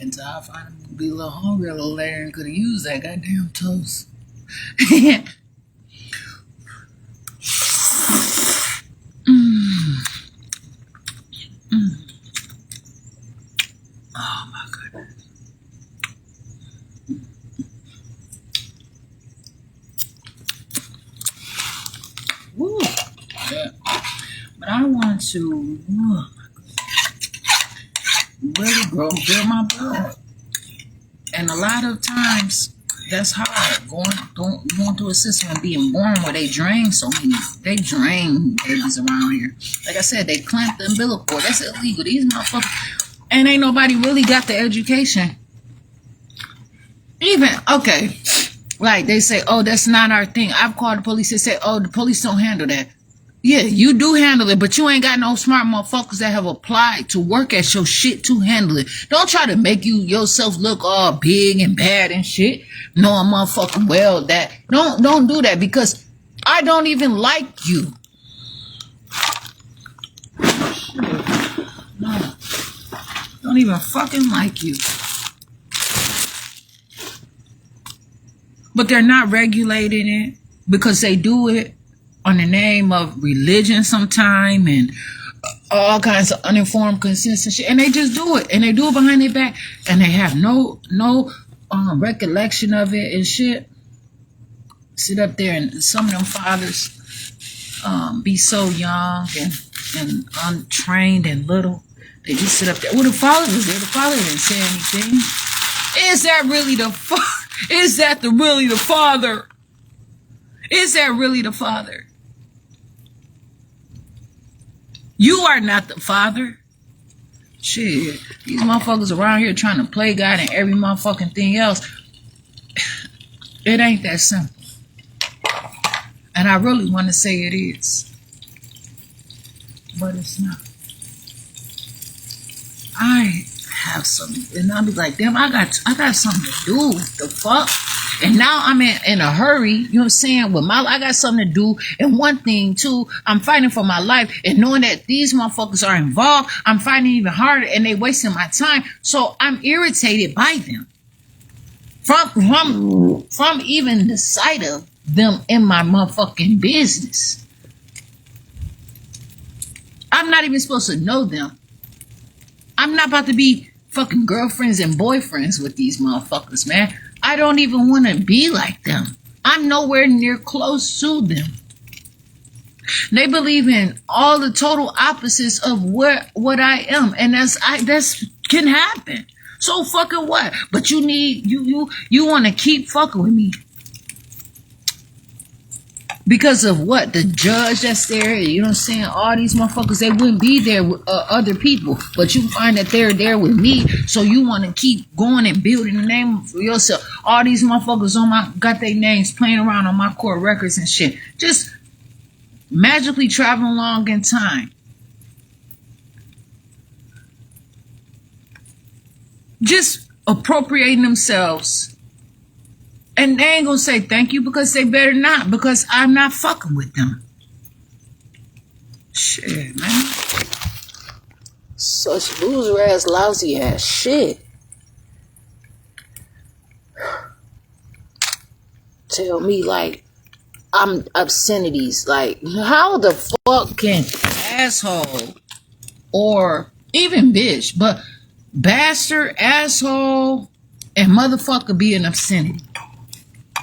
Until I find I'm gonna be a little hungry a little later and could have used that goddamn toast. Oh my goodness. Woo. Yeah. But I want to really build my blood. And a lot of times that's hard. Going through a system and being born where they drain babies around here. Like I said, they clamp the umbilical cord. That's illegal. These motherfuckers. And ain't nobody really got the education. Even, okay, like they say, oh, that's not our thing. I've called the police and said, oh, the police don't handle that. Yeah, you do handle it, but you ain't got no smart motherfuckers that have applied to work at your shit to handle it. Don't try to make yourself look all big and bad and shit. Knowing motherfucking well that. Don't do that because I don't even like you. No. Don't even fucking like you. But they're not regulating it because they do it on the name of religion sometime and all kinds of uninformed consent and shit. And they just do it. And they do it behind their back. And they have no recollection of it and shit. Sit up there and some of them fathers be so young and untrained and little. They just sit up there. Well, the father was there. The father didn't say anything. Is that really the father? Is that really the father? Is that really the father? You are not the father. Shit. These motherfuckers around here trying to play God and every motherfucking thing else. It ain't that simple. And I really want to say it is. But it's not. I have something, and I'll be like, damn, I got something to do. The fuck? And now I'm in a hurry, you know what I'm saying? With I got something to do. And one thing too, I'm fighting for my life. And knowing that these motherfuckers are involved, I'm fighting even harder and they wasting my time. So I'm irritated by them. From even the sight of them in my motherfucking business. I'm not even supposed to know them. I'm not about to be fucking girlfriends and boyfriends with these motherfuckers, man. I don't even want to be like them. I'm nowhere near close to them. They believe in all the total opposites of what I am, and that's can happen. So fucking what? But you need you want to keep fucking with me because of what? The judge that's there. You know what I'm saying? All these motherfuckers, they wouldn't be there with other people, but you find that they're there with me, so you want to keep going and building the name for yourself. All these motherfuckers got their names playing around on my court records and shit. Just magically traveling along in time. Just appropriating themselves. And they ain't gonna say thank you because they better not, because I'm not fucking with them. Shit, man. Such loser ass, lousy ass shit. Tell me like I'm obscenities. Like, how the fuck can asshole or even bitch, but bastard, asshole, and motherfucker be an obscenity?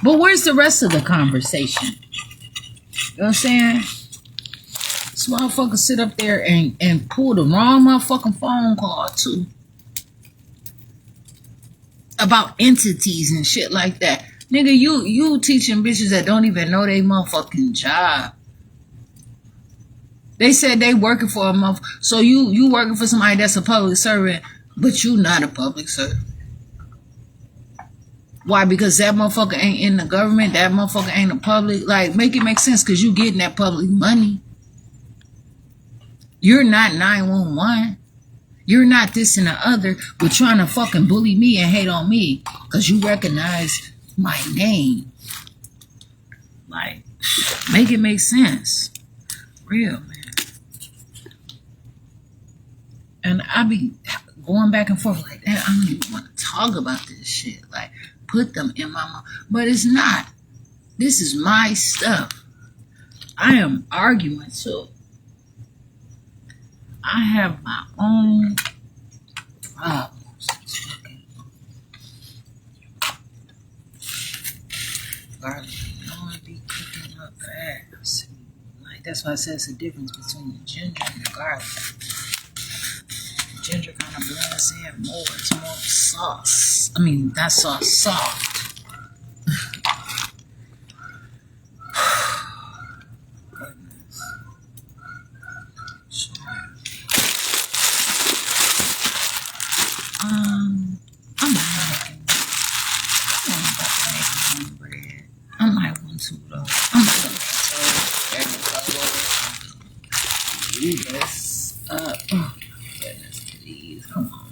But where's the rest of the conversation? You know what I'm saying? This motherfucker sit up there and pull the wrong motherfucking phone call too. About entities and shit like that. Nigga, you teaching bitches that don't even know they motherfucking job. They said they working for a month. So you working for somebody that's a public servant, but you not a public servant. Why? Because that motherfucker ain't in the government. That motherfucker ain't a public. Like, make it make sense because you getting that public money. You're not 911. You're not this and the other, but trying to fucking bully me and hate on me because you recognize my name. Like, make it make sense. Real, man. And I be going back and forth like that. I don't even want to talk about this shit. Like, put them in my mouth. But it's not. This is my stuff. I am arguing too. I have my own problems. Garlic, you know, I be cooking up fast. Like, that's why I said it's a difference between the ginger and the garlic. Ginger kind of blends in more. It's more sauce. I mean, that sauce soft. I'm about to make my own bread. I might want to though. I'm not gonna do this up. Oh my goodness, please, come on.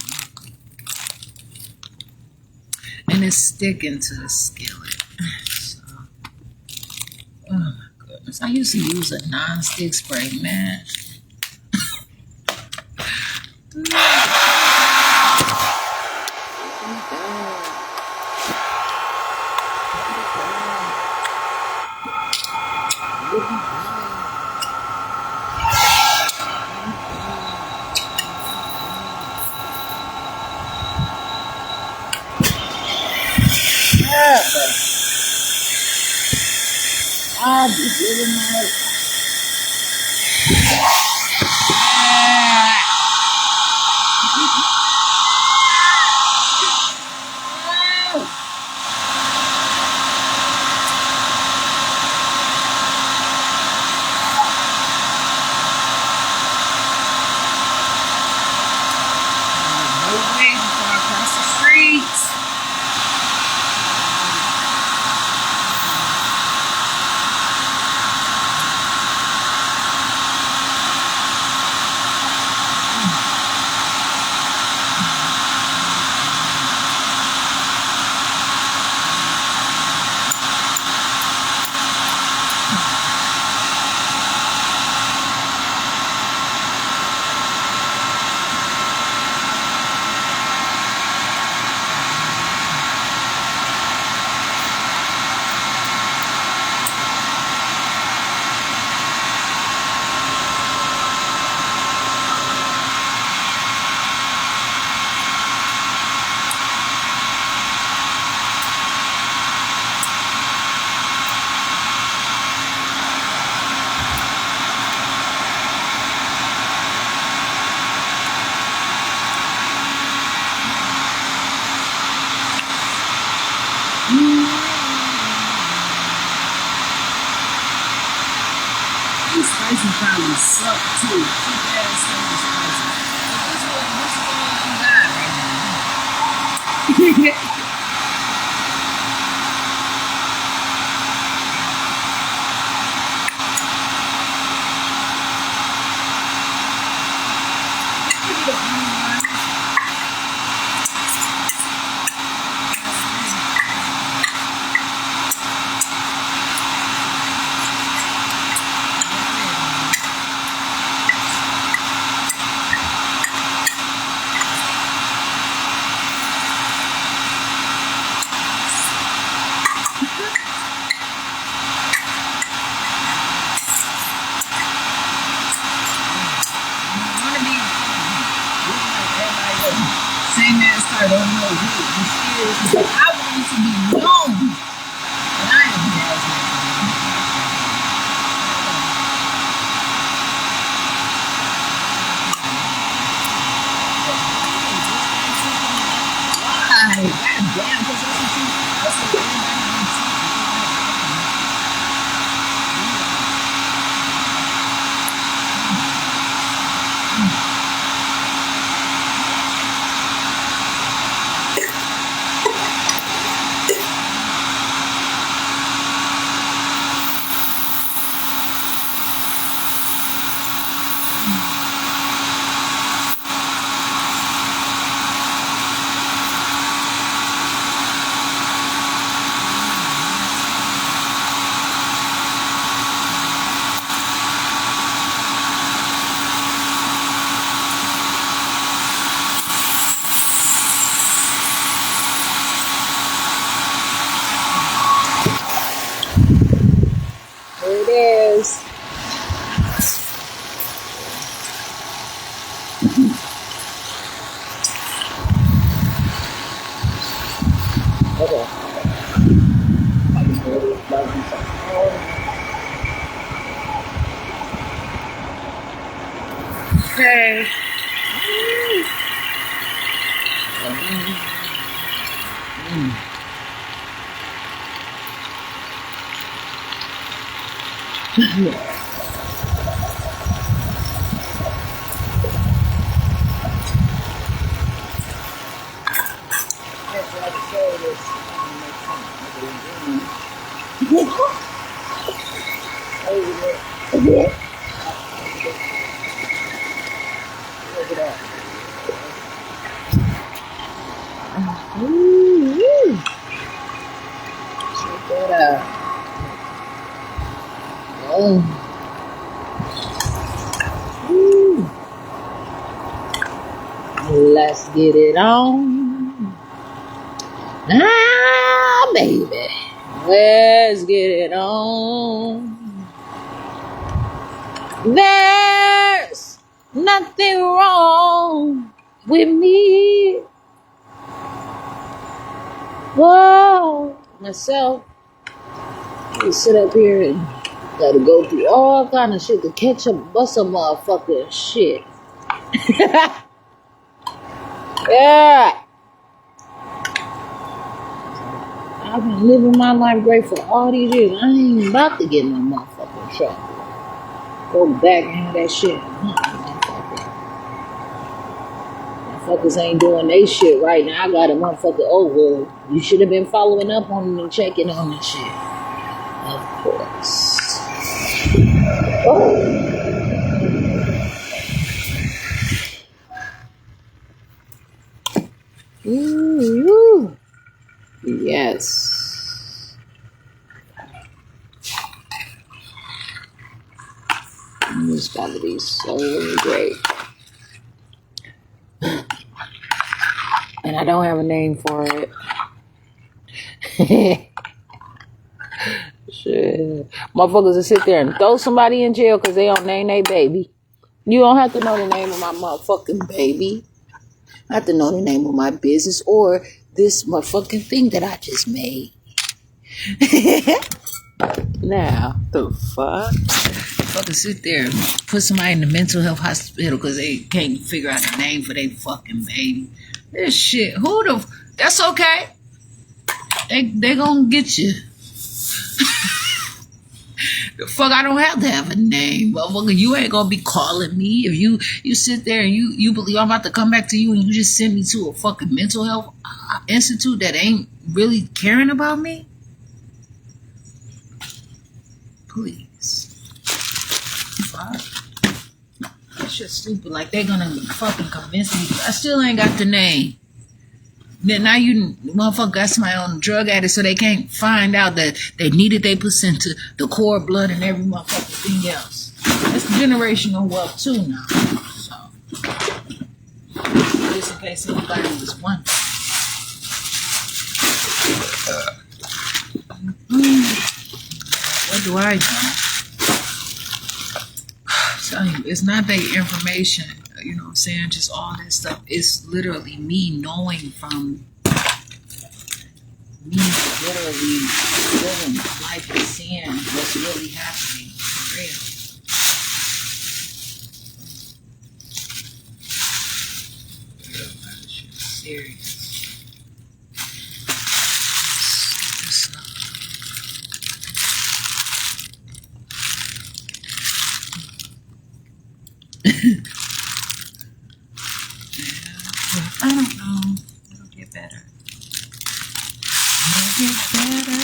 And it's sticking to the skillet. So, oh my goodness. I used to use a non-stick spray, man. I'll be giving my spicy probably suck too. Keep that so much spicy. But this is all you got right now. Same as I don't know who this is. I want it to be known that I am Jasmine. Why? God damn, because that's what everybody wants. There it is. Okay. Okay. Check that out. Oh. Let's get it on. Ah, baby. Let's get it on. There's nothing wrong with me. Whoa. Myself. You sit up here and gotta go through all kind of shit to catch up, bust a motherfucker shit. Yeah. I've been living my life great for all these years. I ain't about to get no motherfucking trouble. Go back and have that shit. Motherfuckers ain't doing they shit right now. I got a motherfucker. Oh, well, you should have been following up on them and checking on the shit. Of course. Oh. Ooh. Yes. This gotta be so great. And I don't have a name for it. Shit. Motherfuckers will sit there and throw somebody in jail because they don't name their baby. You don't have to know the name of my motherfucking baby. I have to know the name of my business or this motherfucking thing that I just made. Now, the fuck? Fucking sit there and put somebody in the mental health hospital because they can't figure out a name for their fucking baby. This shit, that's okay. They gonna get you. The fuck, I don't have to have a name, motherfucker. You ain't gonna be calling me if you sit there and you believe I'm about to come back to you and you just send me to a fucking mental health institute that ain't really caring about me. Please, fuck. That shit's stupid. Like they gonna fucking convince me. I still ain't got the name. Then now you motherfucker got somebody on drug addict so they can't find out that they needed they placenta, the cord blood, and every motherfucking thing else. It's generational wealth too now. So, just in case anybody was wondering. What do I know? I'm telling you, it's not that information. You know what I'm saying? Just all this stuff. It's literally me knowing from me literally living life and seeing what's really happening for real. That shit is serious. I don't know. It'll get better. It'll get better.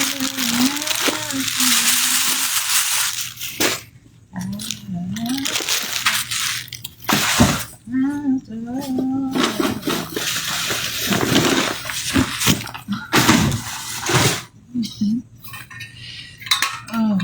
Oh.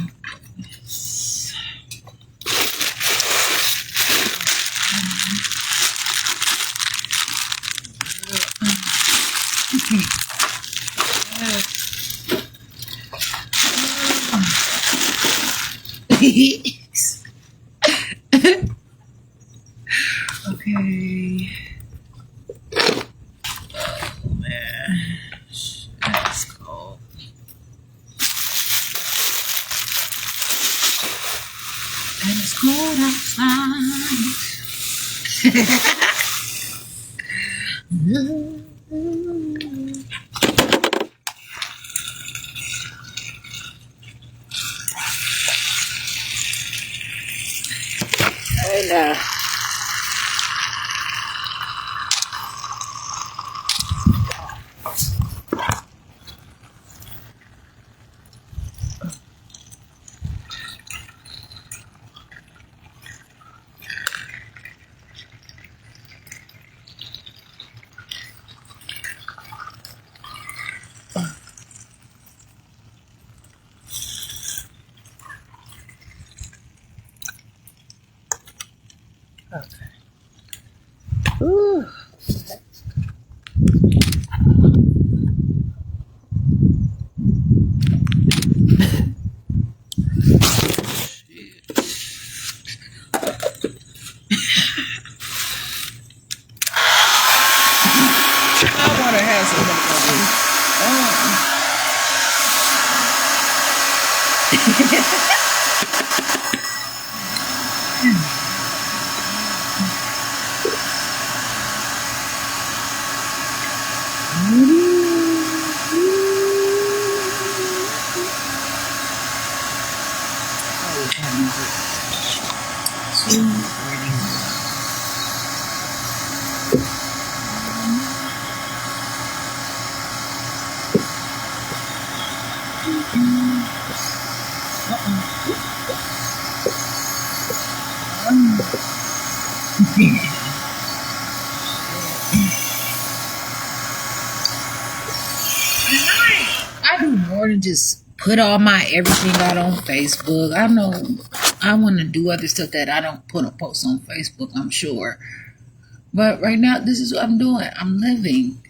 Okay. Oh man, that's cold. And it's cold outside. And okay. Ooh. Hot water has some I do more than just put all my everything out on Facebook. I know I want to do other stuff that I don't put a post on Facebook, I'm sure. But right now, this is what I'm doing. I'm living.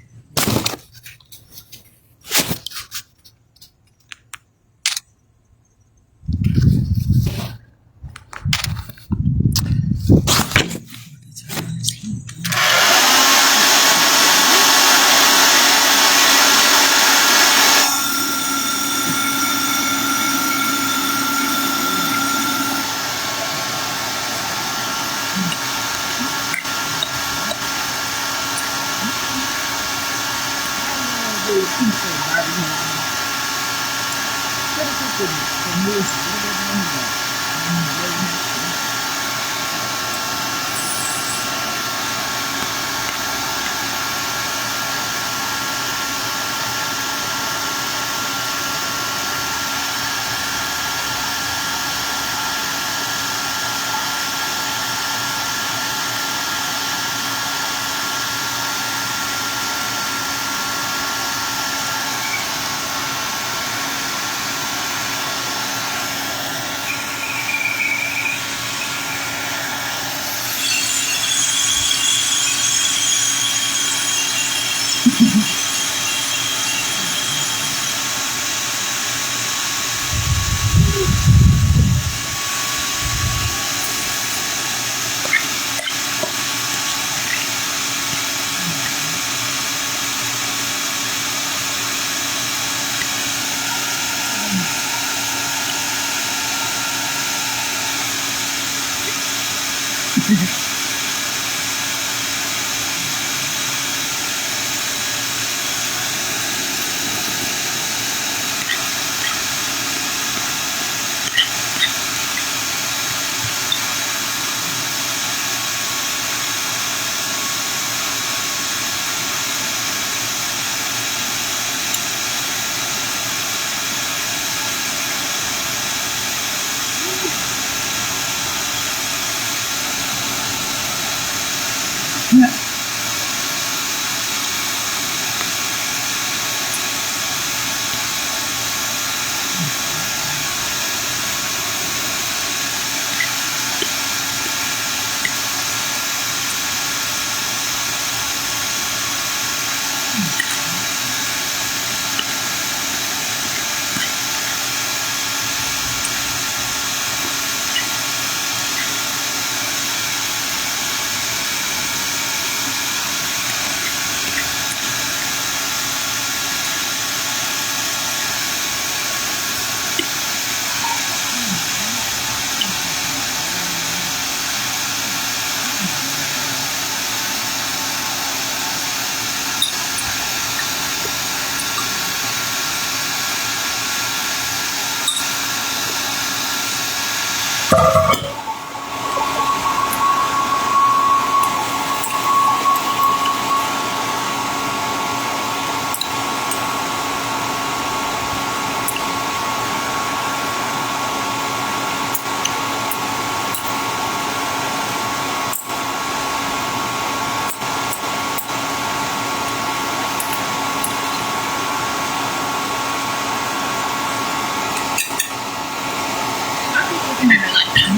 looking at it like that.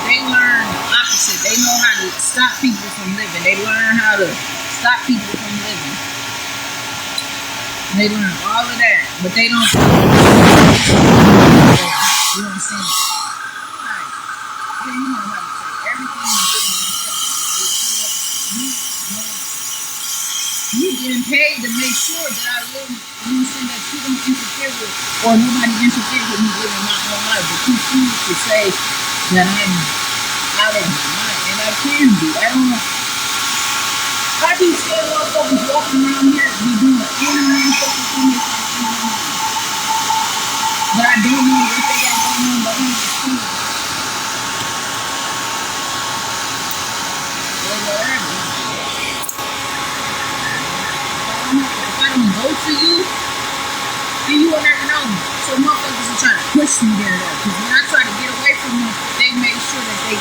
They learn the opposite. They know how to stop people from living. They learn how to stop people from living. They learn all of that, but they don't. You know what I'm saying? Like, yeah, you know how to say everything is good in yourself. You getting paid to make sure that I live. You know what I'm saying? That you don't interfere with, or nobody interferes with me living my own life. But you choose to say that I'm out of my mind, and I can be. I don't know. I be seeing motherfuckers walking around here be doing any fucking thing. But I don't know what they got going on behind the scenes. If I don't go to you, then you will never know me. So motherfuckers are trying to push me there though. Because when I try to get away from them, they make sure that they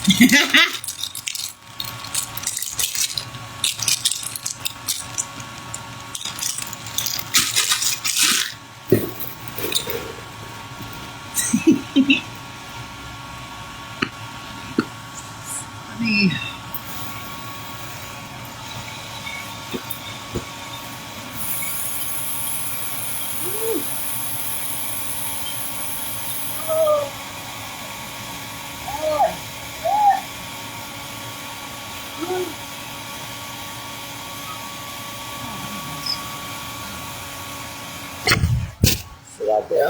I mean,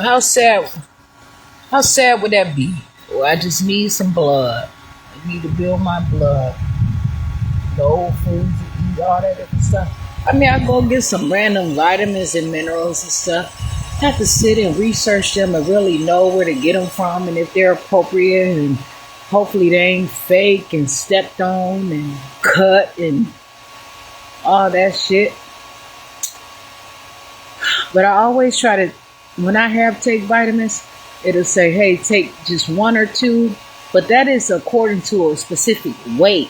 How sad? How sad would that be? Well, I just need some blood. I need to build my blood. No foods to eat, all that different stuff. I mean, I go get some random vitamins and minerals and stuff. I have to sit and research them and really know where to get them from and if they're appropriate and hopefully they ain't fake and stepped on and cut and all that shit. But I always try to, when I have take vitamins, it'll say, hey, take just one or two, but that is according to a specific weight.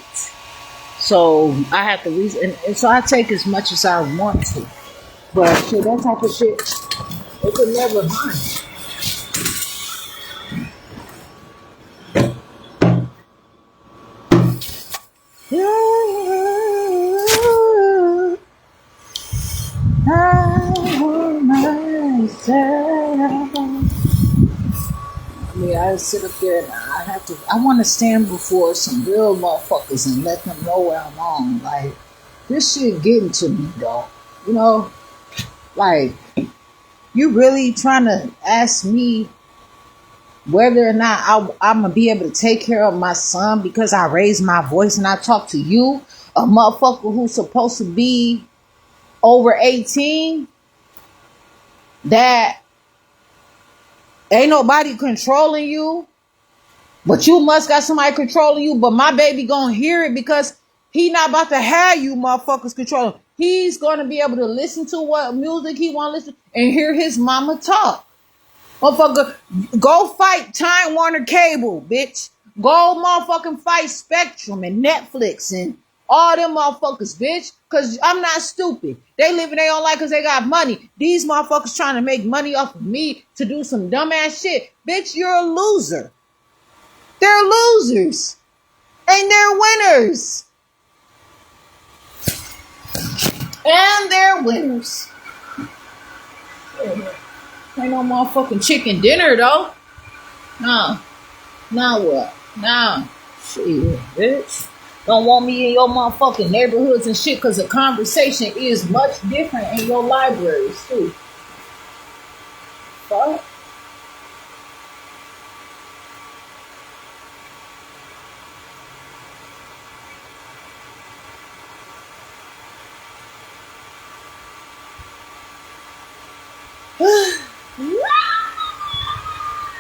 So I have to reason, and so I take as much as I want to. But shit, that type of shit, it could never harm me. I want myself. I mean, I sit up there and I want to stand before some real motherfuckers and let them know where I'm on. Like, this shit getting to me, though. You know, like, you really trying to ask me whether or not I'm going to be able to take care of my son because I raised my voice and I talk to you, a motherfucker who's supposed to be over 18, that ain't nobody controlling you, but you must got somebody controlling you, but my baby gonna hear it because he not about to have you motherfuckers controlling. He's gonna be able to listen to what music he want to listen and hear his mama talk. Motherfucker, go fight Time Warner Cable, bitch. Go motherfucking fight Spectrum and Netflix and all them motherfuckers, bitch. Cause I'm not stupid. They living their own life cause they got money. These motherfuckers trying to make money off of me to do some dumbass shit. Bitch, you're a loser. They're losers. And they're winners. And they're winners. Ain't no motherfucking chicken dinner though. Nah. Now what? Nah. Shit, bitch. Don't want me in your motherfucking neighborhoods and shit because the conversation is much different in your libraries too. Fuck.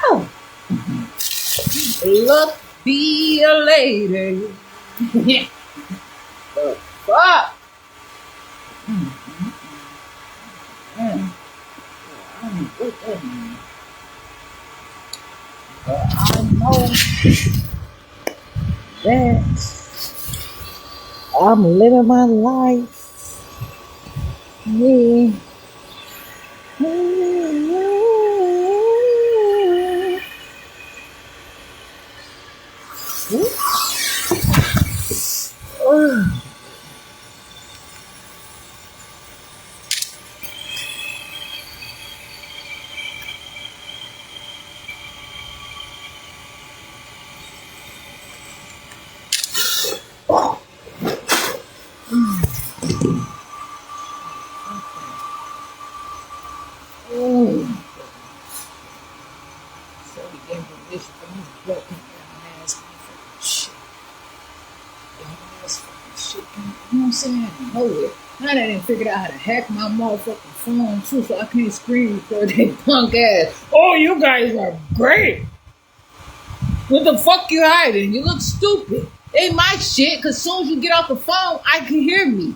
Wow. Look, be a lady. The fuck? I don't know what that means. But I know that I'm living my life. Yeah. So he gave me this for his broken down ass fucking shit. Dumb ass fucking shit. You know what I'm saying? Out of nowhere. Now they didn't figure out how to hack my motherfucking phone too, so I can't screen record they punk ass. Oh, you guys are great. What the fuck you hiding? You look stupid. Ain't my shit, cause soon as you get off the phone, I can hear me.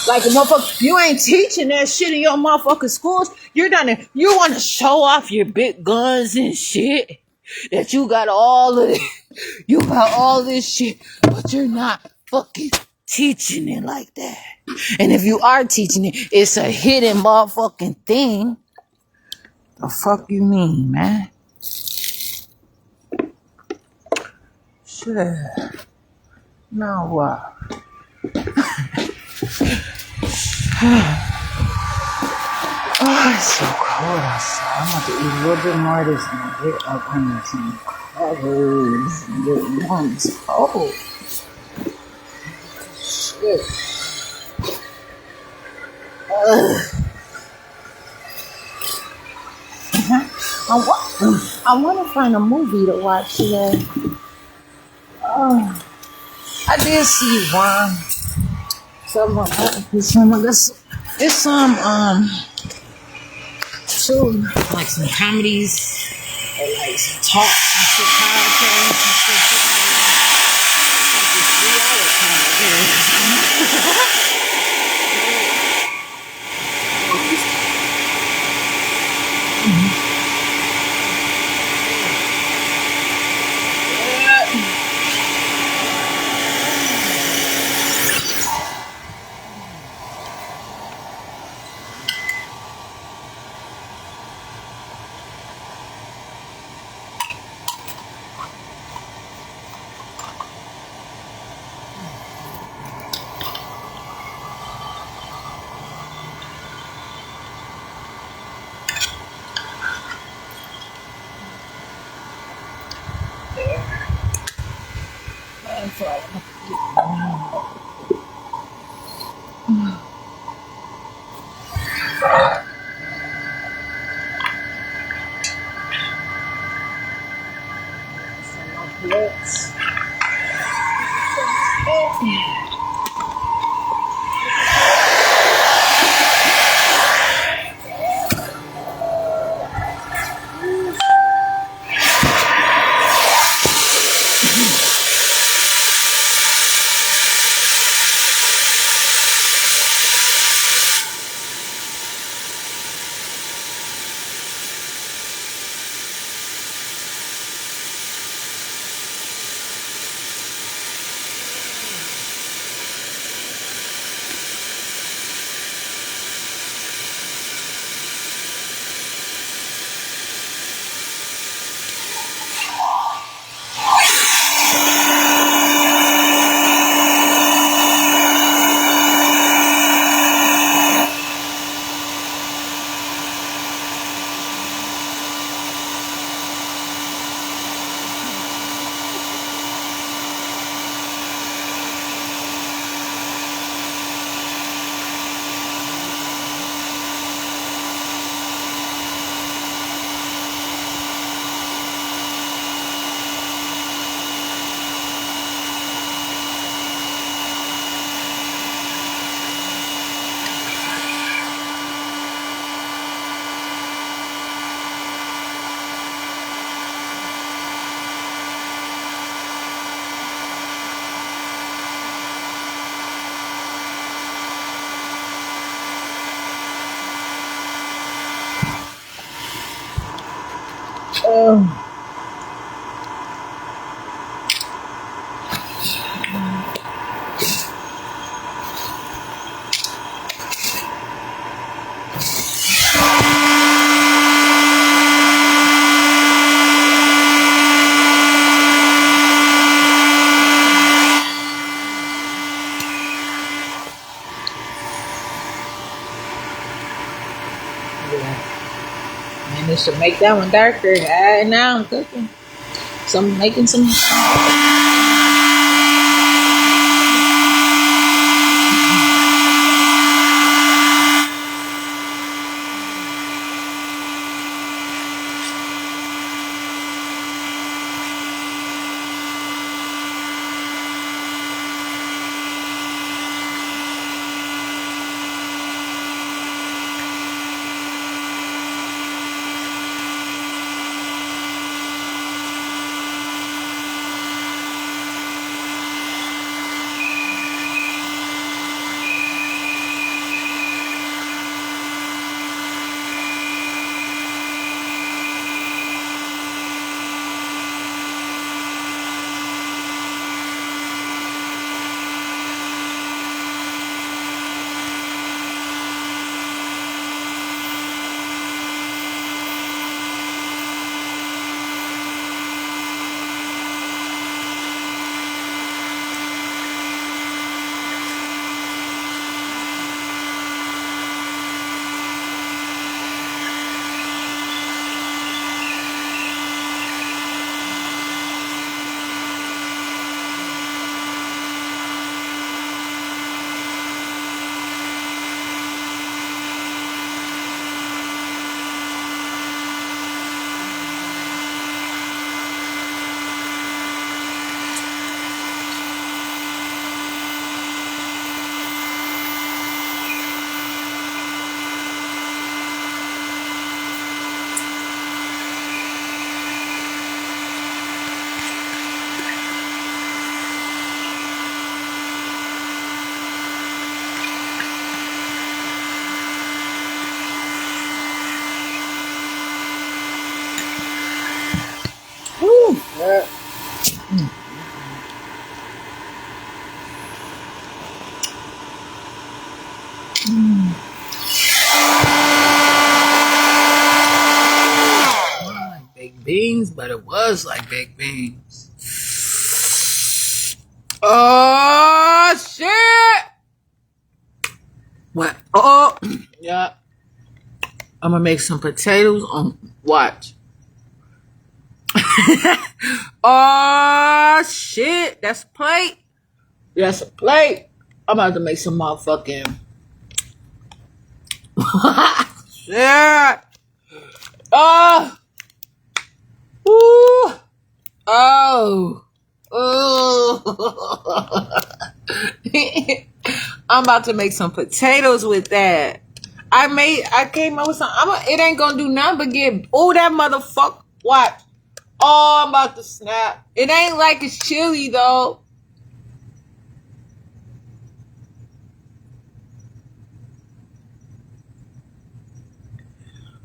Like a motherfucker, you ain't teaching that shit in your motherfucking schools. You're done it. You want to show off your big guns and shit. that you got all of it. You got all this shit, but you're not fucking teaching it like that. And if you are teaching it, it's a hidden motherfucking thing. The fuck you mean, man? Shit. Now what? Oh, it's so cold outside. I'm about to eat a little bit more of this and get up under some covers and get warm. It's cold. Shit. I want to find a movie to watch today. I did see one. It's some too, like some comedies or like some talks and shit, podcasts and shit. It's like this 3 hour podcast. That's all. Let's. Managed to make that one darker. Now I'm cooking. So I'm making some. Yeah. Not like baked beans, but it was like baked beans. Oh shit! What? Oh, yeah. I'm gonna make some potatoes on watch. Oh shit! That's a plate. That's a plate. I'm about to make some motherfucking shit. Oh, ooh, oh, oh. I'm about to make some potatoes with that. I came up with some. It ain't gonna do nothing but get. Oh, that motherfucker. What? Oh, I'm about to snap. It ain't like it's chili though.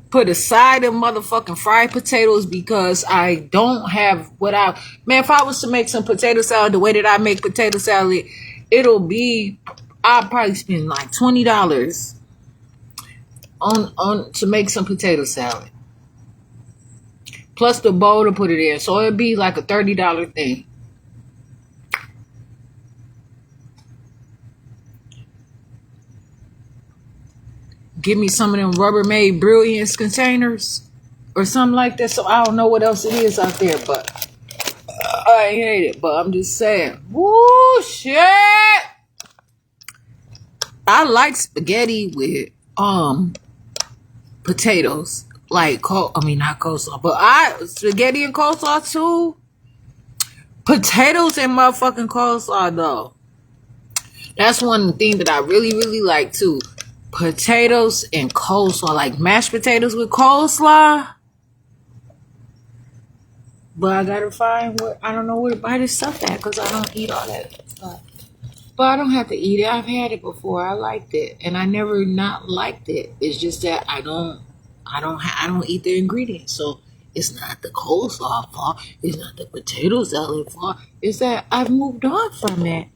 Put aside them motherfucking fried potatoes because I don't have what I. Man, if I was to make some potato salad the way that I make potato salad, it'll be. I'll probably spend like $20 on to make some potato salad. Plus the bowl to put it in. So it'd be like a $30 thing. Give me some of them Rubbermaid Brilliance containers or something like that. So I don't know what else it is out there, but I hate it. But I'm just saying. Woo, shit. I like spaghetti with potatoes. Like, not coleslaw, but spaghetti and coleslaw too. Potatoes and motherfucking coleslaw though. That's one thing that I really, really like too. Potatoes and coleslaw, like mashed potatoes with coleslaw. But I gotta find I don't know where to buy this stuff at because I don't eat all that stuff. But I don't have to eat it. I've had it before. I liked it, and I never not liked it. It's just that I don't eat the ingredients. So it's not the coleslaw fault. It's not the potato salad fault. It's that I've moved on from it.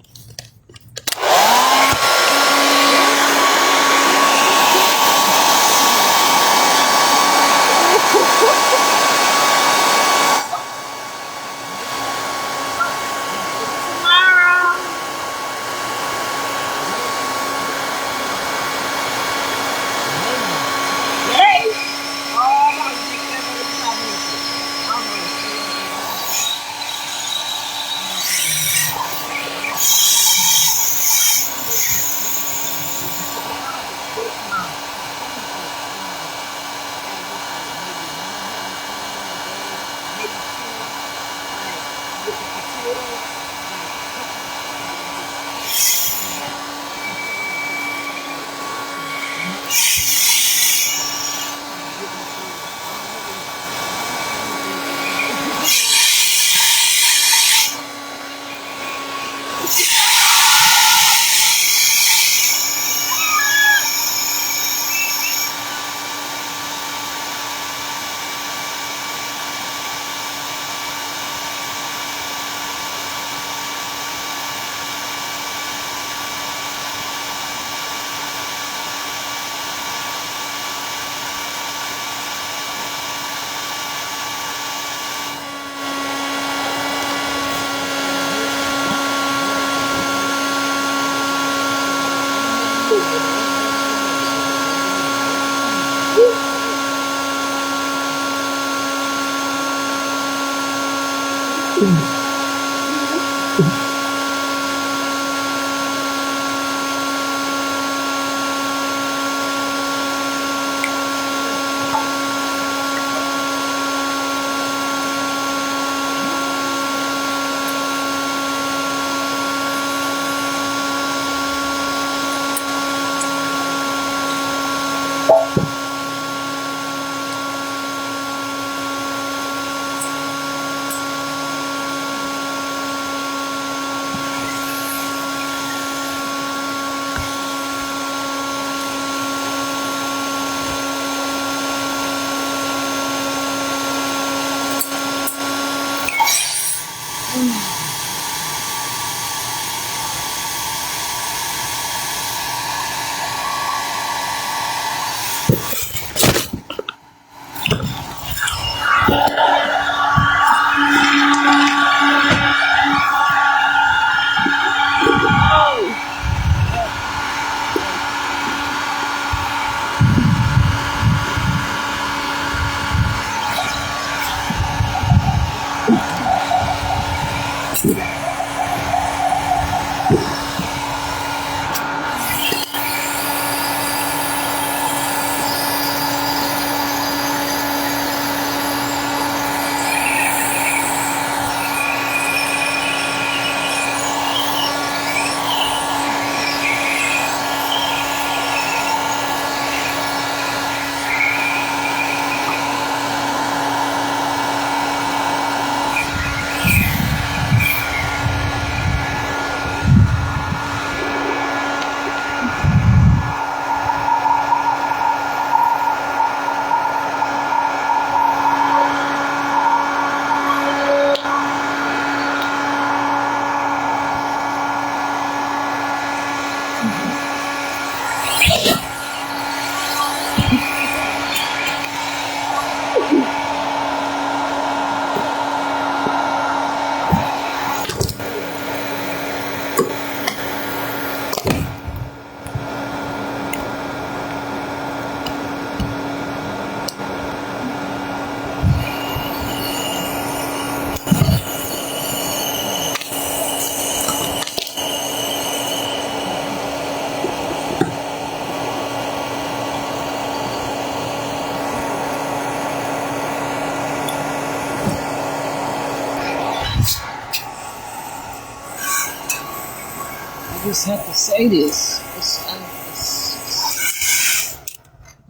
I just have to say this.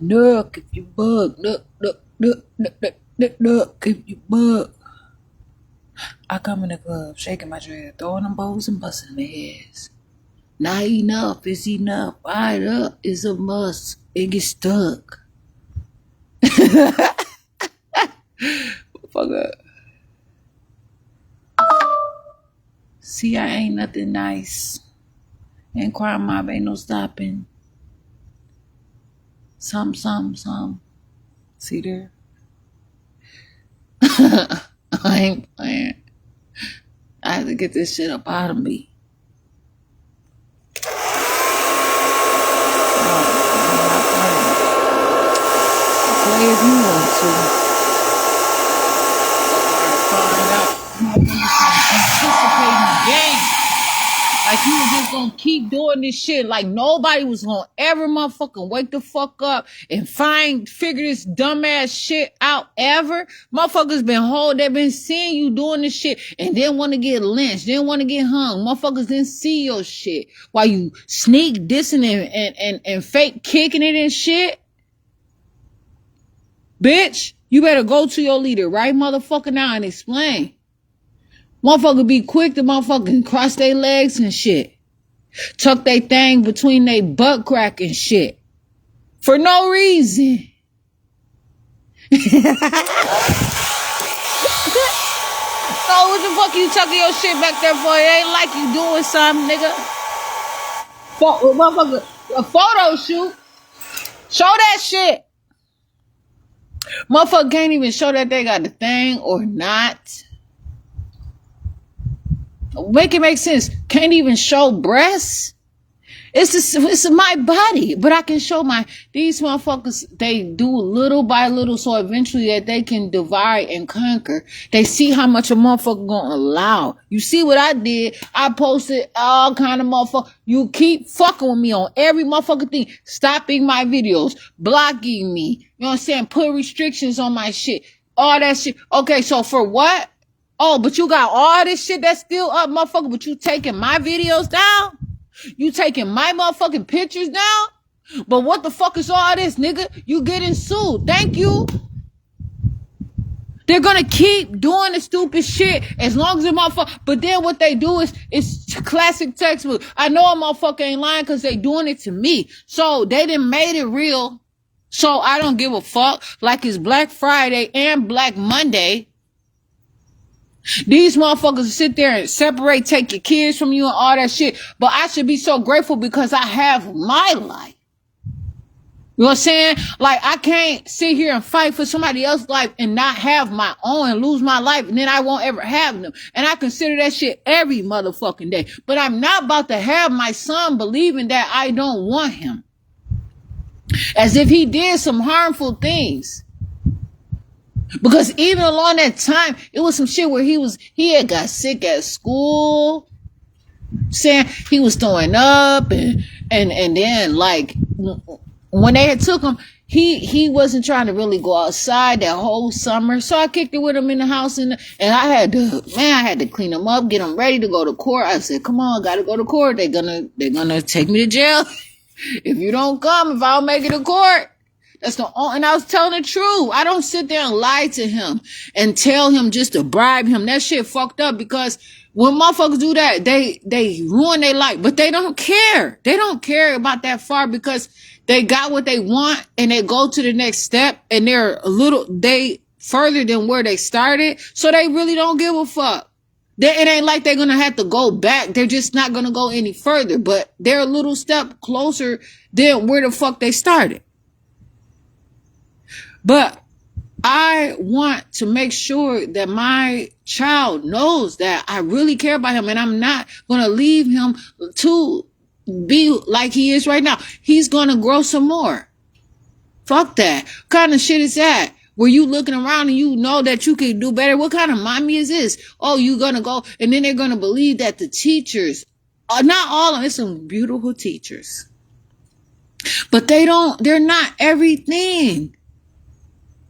Look, if you bug, look, if you bug. I come in the club, shaking my dread, throwing them bows and busting their heads. Not enough is enough. Fired up is a must. It gets stuck. Fuck up. See, I ain't nothing nice. And crime mob ain't no stopping. Some. See there? I ain't playing. I have to get this shit up out of me. Play if you want to. Find out. Anticipating the game. Like you were just gonna keep doing this shit. Like nobody was gonna ever motherfucking wake the fuck up and figure this dumbass shit out ever. Motherfuckers they've been seeing you doing this shit and didn't want to get lynched, didn't want to get hung. Motherfuckers didn't see your shit while you sneak dissing and fake kicking it and shit. Bitch, you better go to your leader right motherfucker now and explain. Motherfucker be quick to motherfucking cross their legs and shit. Tuck they thing between they butt crack and shit. For no reason. So what the fuck you tucking your shit back there for? It ain't like you doing something, nigga. Motherfucker, a photo shoot. Show that shit. Motherfucker can't even show that they got the thing or not. Make it make sense. Can't even show breasts. It's my body, but I can show these motherfuckers. They do little by little, so eventually that they can divide and conquer. They see how much a motherfucker gonna allow. You see what I did? I posted all kind of motherfucker. You keep fucking with me on every motherfucking thing. Stopping my videos, blocking me. You know what I'm saying? Put restrictions on my shit. All that shit. Okay, so for what? Oh, but you got all this shit that's still up, motherfucker, but you taking my videos down? You taking my motherfucking pictures down? But what the fuck is all this, nigga? You getting sued. Thank you. They're gonna keep doing the stupid shit as long as the motherfucker. But then what they do is classic textbook. I know a motherfucker ain't lying because they doing it to me. So they done made it real. So I don't give a fuck. Like it's Black Friday and Black Monday. These motherfuckers sit there and separate, take your kids from you and all that shit. But I should be so grateful because I have my life. You know what I'm saying? Like, I can't sit here and fight for somebody else's life and not have my own and lose my life, and then I won't ever have them. And I consider that shit every motherfucking day. But I'm not about to have my son believing that I don't want him. As if he did some harmful things. Because even along that time, it was some shit where he had got sick at school. Saying he was throwing up and then like when they had took him, he wasn't trying to really go outside that whole summer. So I kicked it with him in the house and I had to clean him up, get him ready to go to court. I said, come on, gotta go to court. They're gonna take me to jail. If you don't come, if I don't make it to court. And I was telling the truth. I don't sit there and lie to him and tell him just to bribe him. That shit fucked up because when motherfuckers do that, they ruin their life. But they don't care. They don't care about that far because they got what they want and they go to the next step and they further than where they started. So they really don't give a fuck. It ain't like they're going to have to go back. They're just not going to go any further. But they're a little step closer than where the fuck they started. But I want to make sure that my child knows that I really care about him and I'm not going to leave him to be like he is right now. He's going to grow some more. Fuck that. What kind of shit is that? Where you looking around and you know that you can do better? What kind of mommy is this? Oh, you going to go and then they're going to believe that the teachers are not all of them. It's some beautiful teachers. But they're not everything.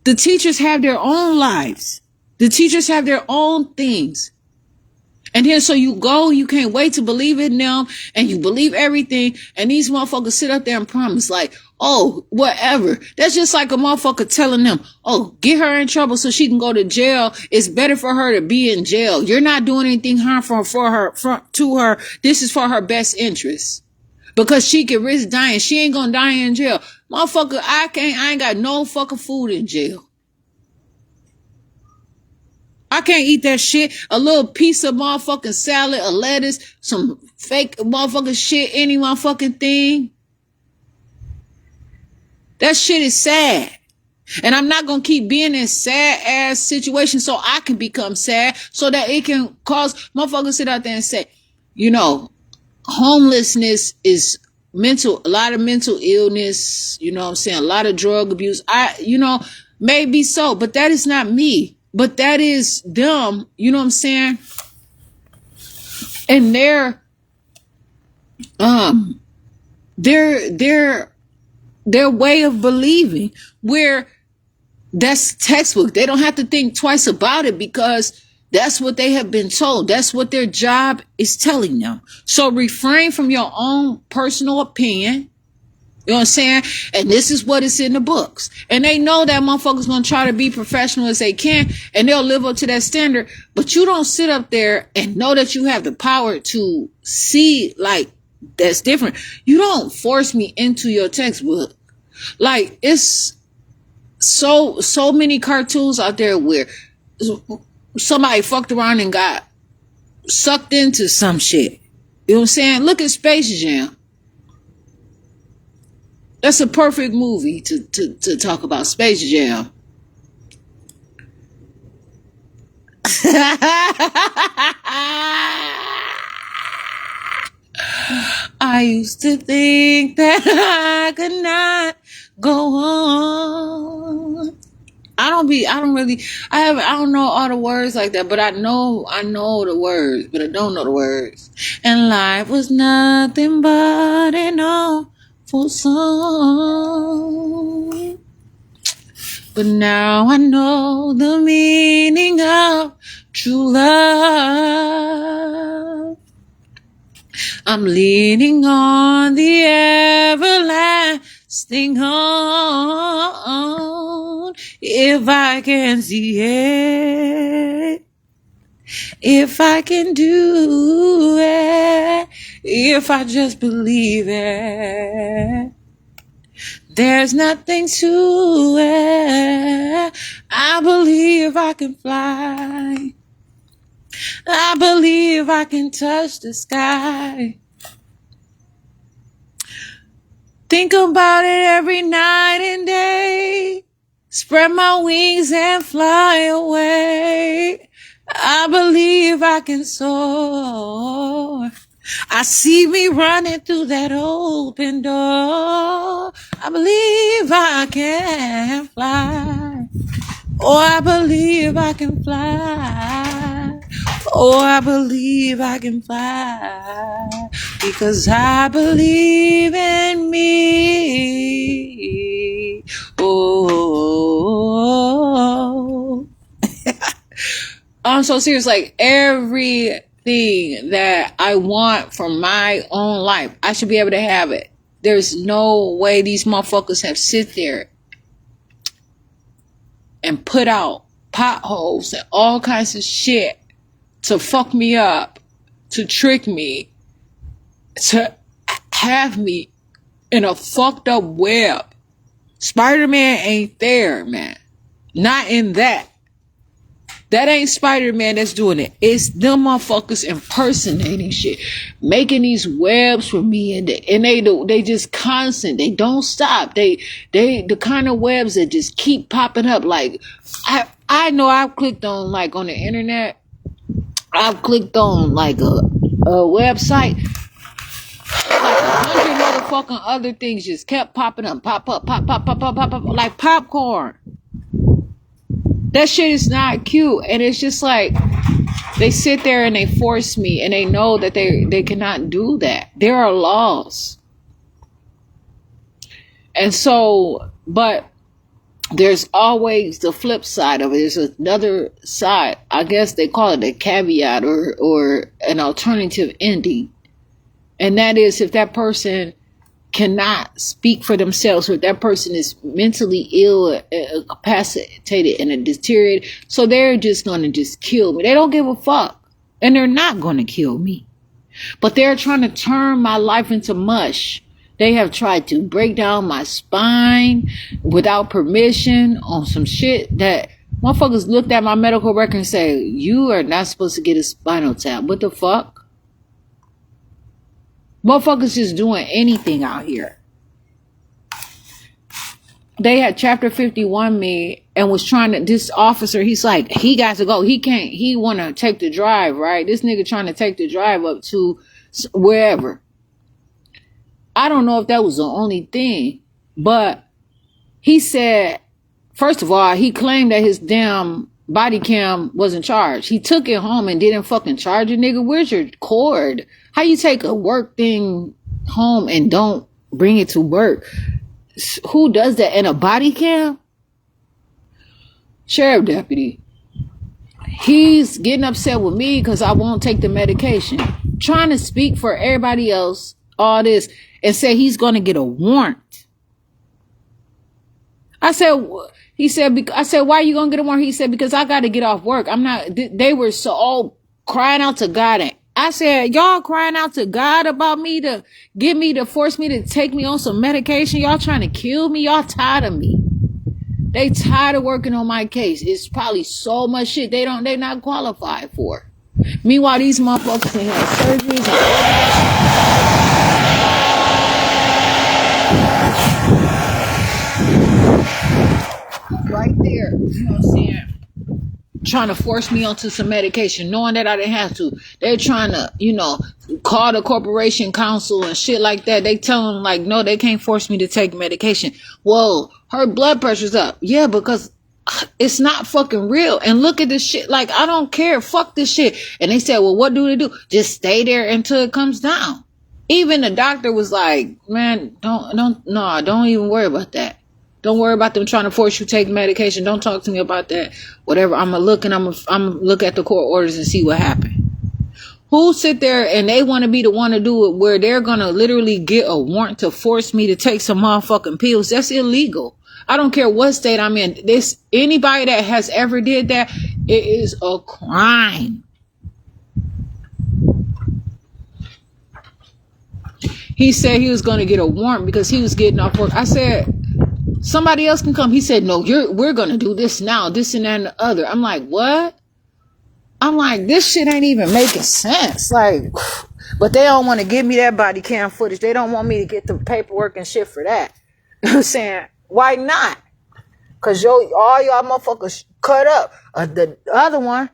The teachers have their own lives. The teachers have their own things. And then so you go, you can't wait to believe in them, and you believe everything, and these motherfuckers sit up there and promise like, oh, whatever. That's just like a motherfucker telling them, oh, get her in trouble so she can go to jail. It's better for her to be in jail. You're not doing anything harmful to her. This is for her best interest. Because she can risk dying. She ain't gonna die in jail. Motherfucker, I ain't got no fucking food in jail. I can't eat that shit. A little piece of motherfucking salad, a lettuce, some fake motherfucking shit, any motherfucking thing. That shit is sad. And I'm not gonna keep being in sad ass situations so I can become sad so that it can cause motherfuckers sit out there and say, you know, homelessness is a lot of mental illness, you know what I'm saying? A lot of drug abuse. Maybe so, but that is not me. But that is them, you know what I'm saying? And their way of believing where that's textbook. They don't have to think twice about it because that's what they have been told. That's what their job is telling them. So refrain from your own personal opinion. You know what I'm saying? And this is what is in the books. And they know that motherfuckers going to try to be professional as they can. And they'll live up to that standard. But you don't sit up there and know that you have the power to see like that's different. You don't force me into your textbook. Like it's so many cartoons out there where somebody fucked around and got sucked into some shit. You know what I'm saying? Look at Space Jam. That's a perfect movie to talk about. Space Jam. I used to think that I could not go on. I don't know all the words like that, but I know the words, but I don't know the words. And life was nothing but an awful song. But now I know the meaning of true love. I'm leaning on the everlasting arm. If I can see it, if I can do it, if I just believe it, there's nothing to it. I believe I can fly. I believe I can touch the sky. Think about it every night and day. Spread my wings and fly away. I believe I can soar. I see me running through that open door. I believe I can fly. Oh, I believe I can fly. Oh, I believe I can fly. Because I believe in me. Oh. I'm so serious. Like, everything that I want from my own life, I should be able to have it. There's no way these motherfuckers have sit there and put out potholes and all kinds of shit to fuck me up, to trick me, to have me in a fucked up web. Spider-Man ain't there, man. Not in that. That ain't Spider-Man that's doing it. It's them motherfuckers impersonating shit, making these webs for me, and they just constant. They don't stop. They the kind of webs that just keep popping up. Like I know I've clicked on, like, on the internet. I've clicked on like a website. Like 100 motherfucking other things just kept popping up, pop up, pop, like popcorn. That shit is not cute. And it's just like, they sit there and they force me, and they know that they cannot do that. There are laws. And so, but there's always the flip side of it. There's another side. I guess they call it a caveat or an alternative ending. And that is, if that person cannot speak for themselves, or that person is mentally ill, incapacitated, and deteriorated, so they're just going to just kill me. They don't give a fuck, and they're not going to kill me, but they're trying to turn my life into mush. They have tried to break down my spine without permission on some shit that motherfuckers looked at my medical record and say, you are not supposed to get a spinal tap. What the fuck? Motherfuckers just doing anything out here. They had chapter 51 me and was trying to, this officer, he's like, he got to go. He can't, he want to take the drive, right? This nigga trying to take the drive up to wherever. I don't know if that was the only thing, but he said, first of all, he claimed that his damn body cam wasn't charged. He took it home and didn't fucking charge it, nigga. Where's your cord? How you take a work thing home and don't bring it to work? Who does that? In a body cam? Sheriff deputy. He's getting upset with me because I won't take the medication. Trying to speak for everybody else, all this, and say he's going to get a warrant. I said, why are you going to get a warrant? He said, because I got to get off work. I'm not, they were so all crying out to God. And I said, y'all crying out to God about me to get me to force me to take me on some medication. Y'all trying to kill me. Y'all tired of me. They tired of working on my case. It's probably so much shit they not qualified for. Meanwhile, these motherfuckers they had surgeries and right there. You know what I'm saying? Trying to force me onto some medication, knowing that I didn't have to. They're trying to, call the corporation council and shit like that. They tell them, like, no, they can't force me to take medication. Well, her blood pressure's up. Yeah, because it's not fucking real. And look at this shit. Like, I don't care. Fuck this shit. And they said, well, what do they do? Just stay there until it comes down. Even the doctor was like, man, don't even worry about that. Don't worry about them trying to force you to take medication. Don't talk to me about that. Whatever. I'm going to look and I'm going to look at the court orders and see what happened. Who sit there and they want to be the one to do it where they're going to literally get a warrant to force me to take some motherfucking pills? That's illegal. I don't care what state I'm in. Anybody that has ever did that, it is a crime. He said he was going to get a warrant because he was getting off work. I said, somebody else can come. He said, no, we're going to do this now, this and that and the other. I'm like, what? I'm like, this shit ain't even making sense. Like, But they don't want to give me that body cam footage. They don't want me to get the paperwork and shit for that. You know what I'm saying? Why not? Because all y'all motherfuckers cut up. The other one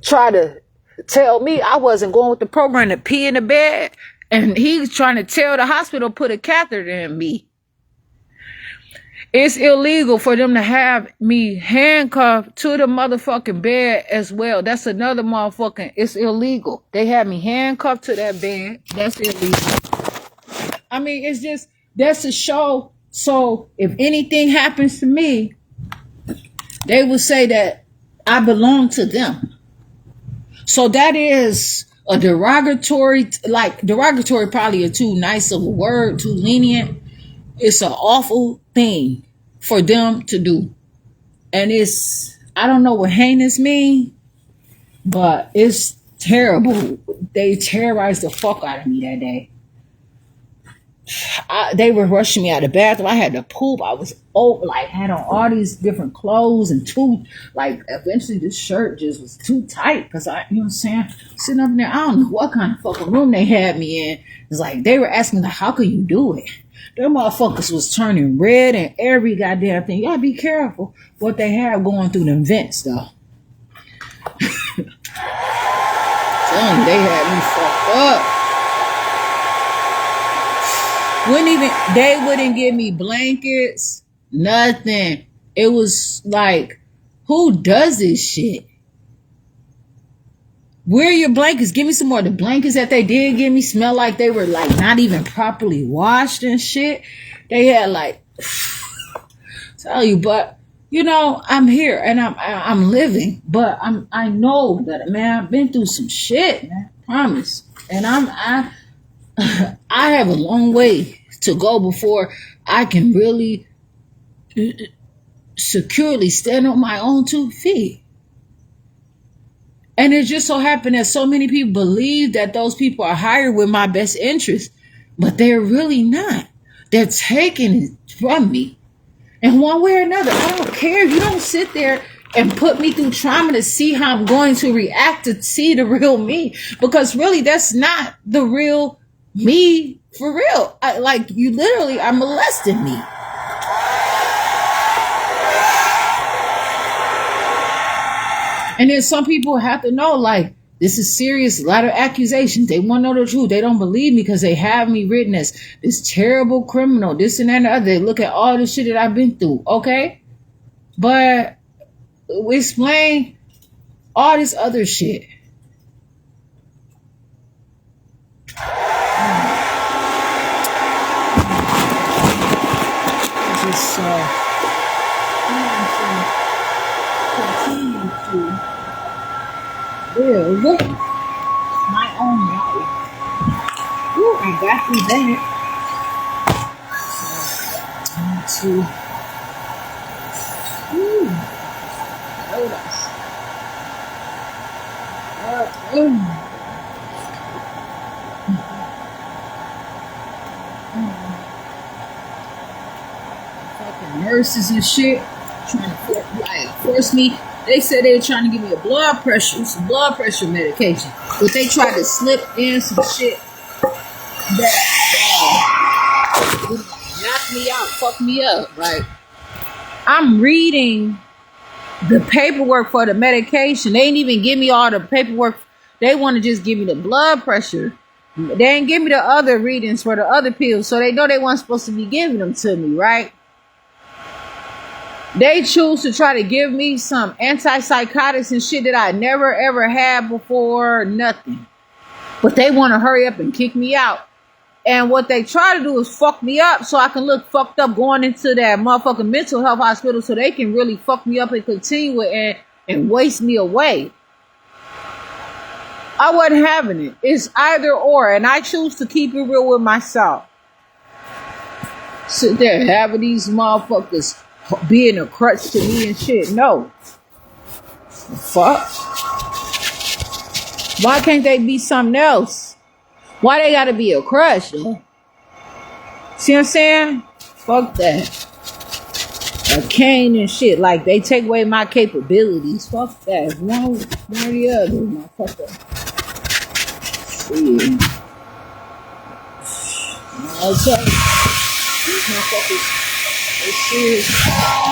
tried to tell me I wasn't going with the program to pee in the bed. And he's trying to tell the hospital put a catheter in me. It's illegal for them to have me handcuffed to the motherfucking bed as well. That's another motherfucking, it's illegal. They had me handcuffed to that bed. That's illegal. I mean, it's just, that's a show. So if anything happens to me, they will say that I belong to them. So that is a derogatory, derogatory probably a too nice of a word, too lenient. It's an awful thing for them to do. And it's, I don't know what heinous mean, but it's terrible. They terrorized the fuck out of me that day. They were rushing me out of the bathroom. I had to poop. I was had on all these different clothes and eventually this shirt just was too tight because you know what I'm saying? Sitting up there, I don't know what kind of fucking room they had me in. It's like they were asking, how could you do it? Them motherfuckers was turning red and every goddamn thing. Y'all be careful what they have going through them vents, though. Telling you, they had me fucked up. They wouldn't give me blankets, nothing. It was like, who does this shit? Where are your blankets? Give me some more. The blankets that they did give me smell like they were not even properly washed and shit. They had tell you, but I'm here and I'm living, but I know that, man, I've been through some shit, man. Promise. And I have a long way to go before I can really securely stand on my own 2 feet. And it just so happened that so many people believe that those people are hired with my best interest, but they're really not. They're taking it from me. And one way or another, I don't care. You don't sit there and put me through trauma to see how I'm going to react, to see the real me. Because really, that's not the real me for real. You literally are molesting me. And then some people have to know, this is serious, a lot of accusations. They want to know the truth. They don't believe me because they have me written as this terrible criminal, this and that and the other. They look at all the shit that I've been through, okay? But explain all this other shit. Just continue to live my own life. Ooh, I got through that. So I need to notice. Fucking nurses and shit trying to force me. They said they were trying to give me some blood pressure medication, but they tried to slip in some shit that knocked me out, fuck me up. Right? I'm reading the paperwork for the medication. They ain't even give me all the paperwork. They want to just give me the blood pressure. They ain't give me the other readings for the other pills, so they know they weren't supposed to be giving them to me, right? They choose to try to give me some antipsychotics and shit that I never ever had before, nothing. But they want to hurry up and kick me out. And what they try to do is fuck me up so I can look fucked up going into that motherfucking mental health hospital so they can really fuck me up and continue it and waste me away. I wasn't having it. It's either or, and I choose to keep it real with myself. Sit there having these motherfuckers being a crutch to me and shit. No. The fuck? Why can't they be something else? Why they gotta be a crutch? Huh? See what I'm saying? Fuck that. A cane and shit. They take away my capabilities. Fuck that. One or the other, motherfucker. See. Okay. These motherfuckers, they serious.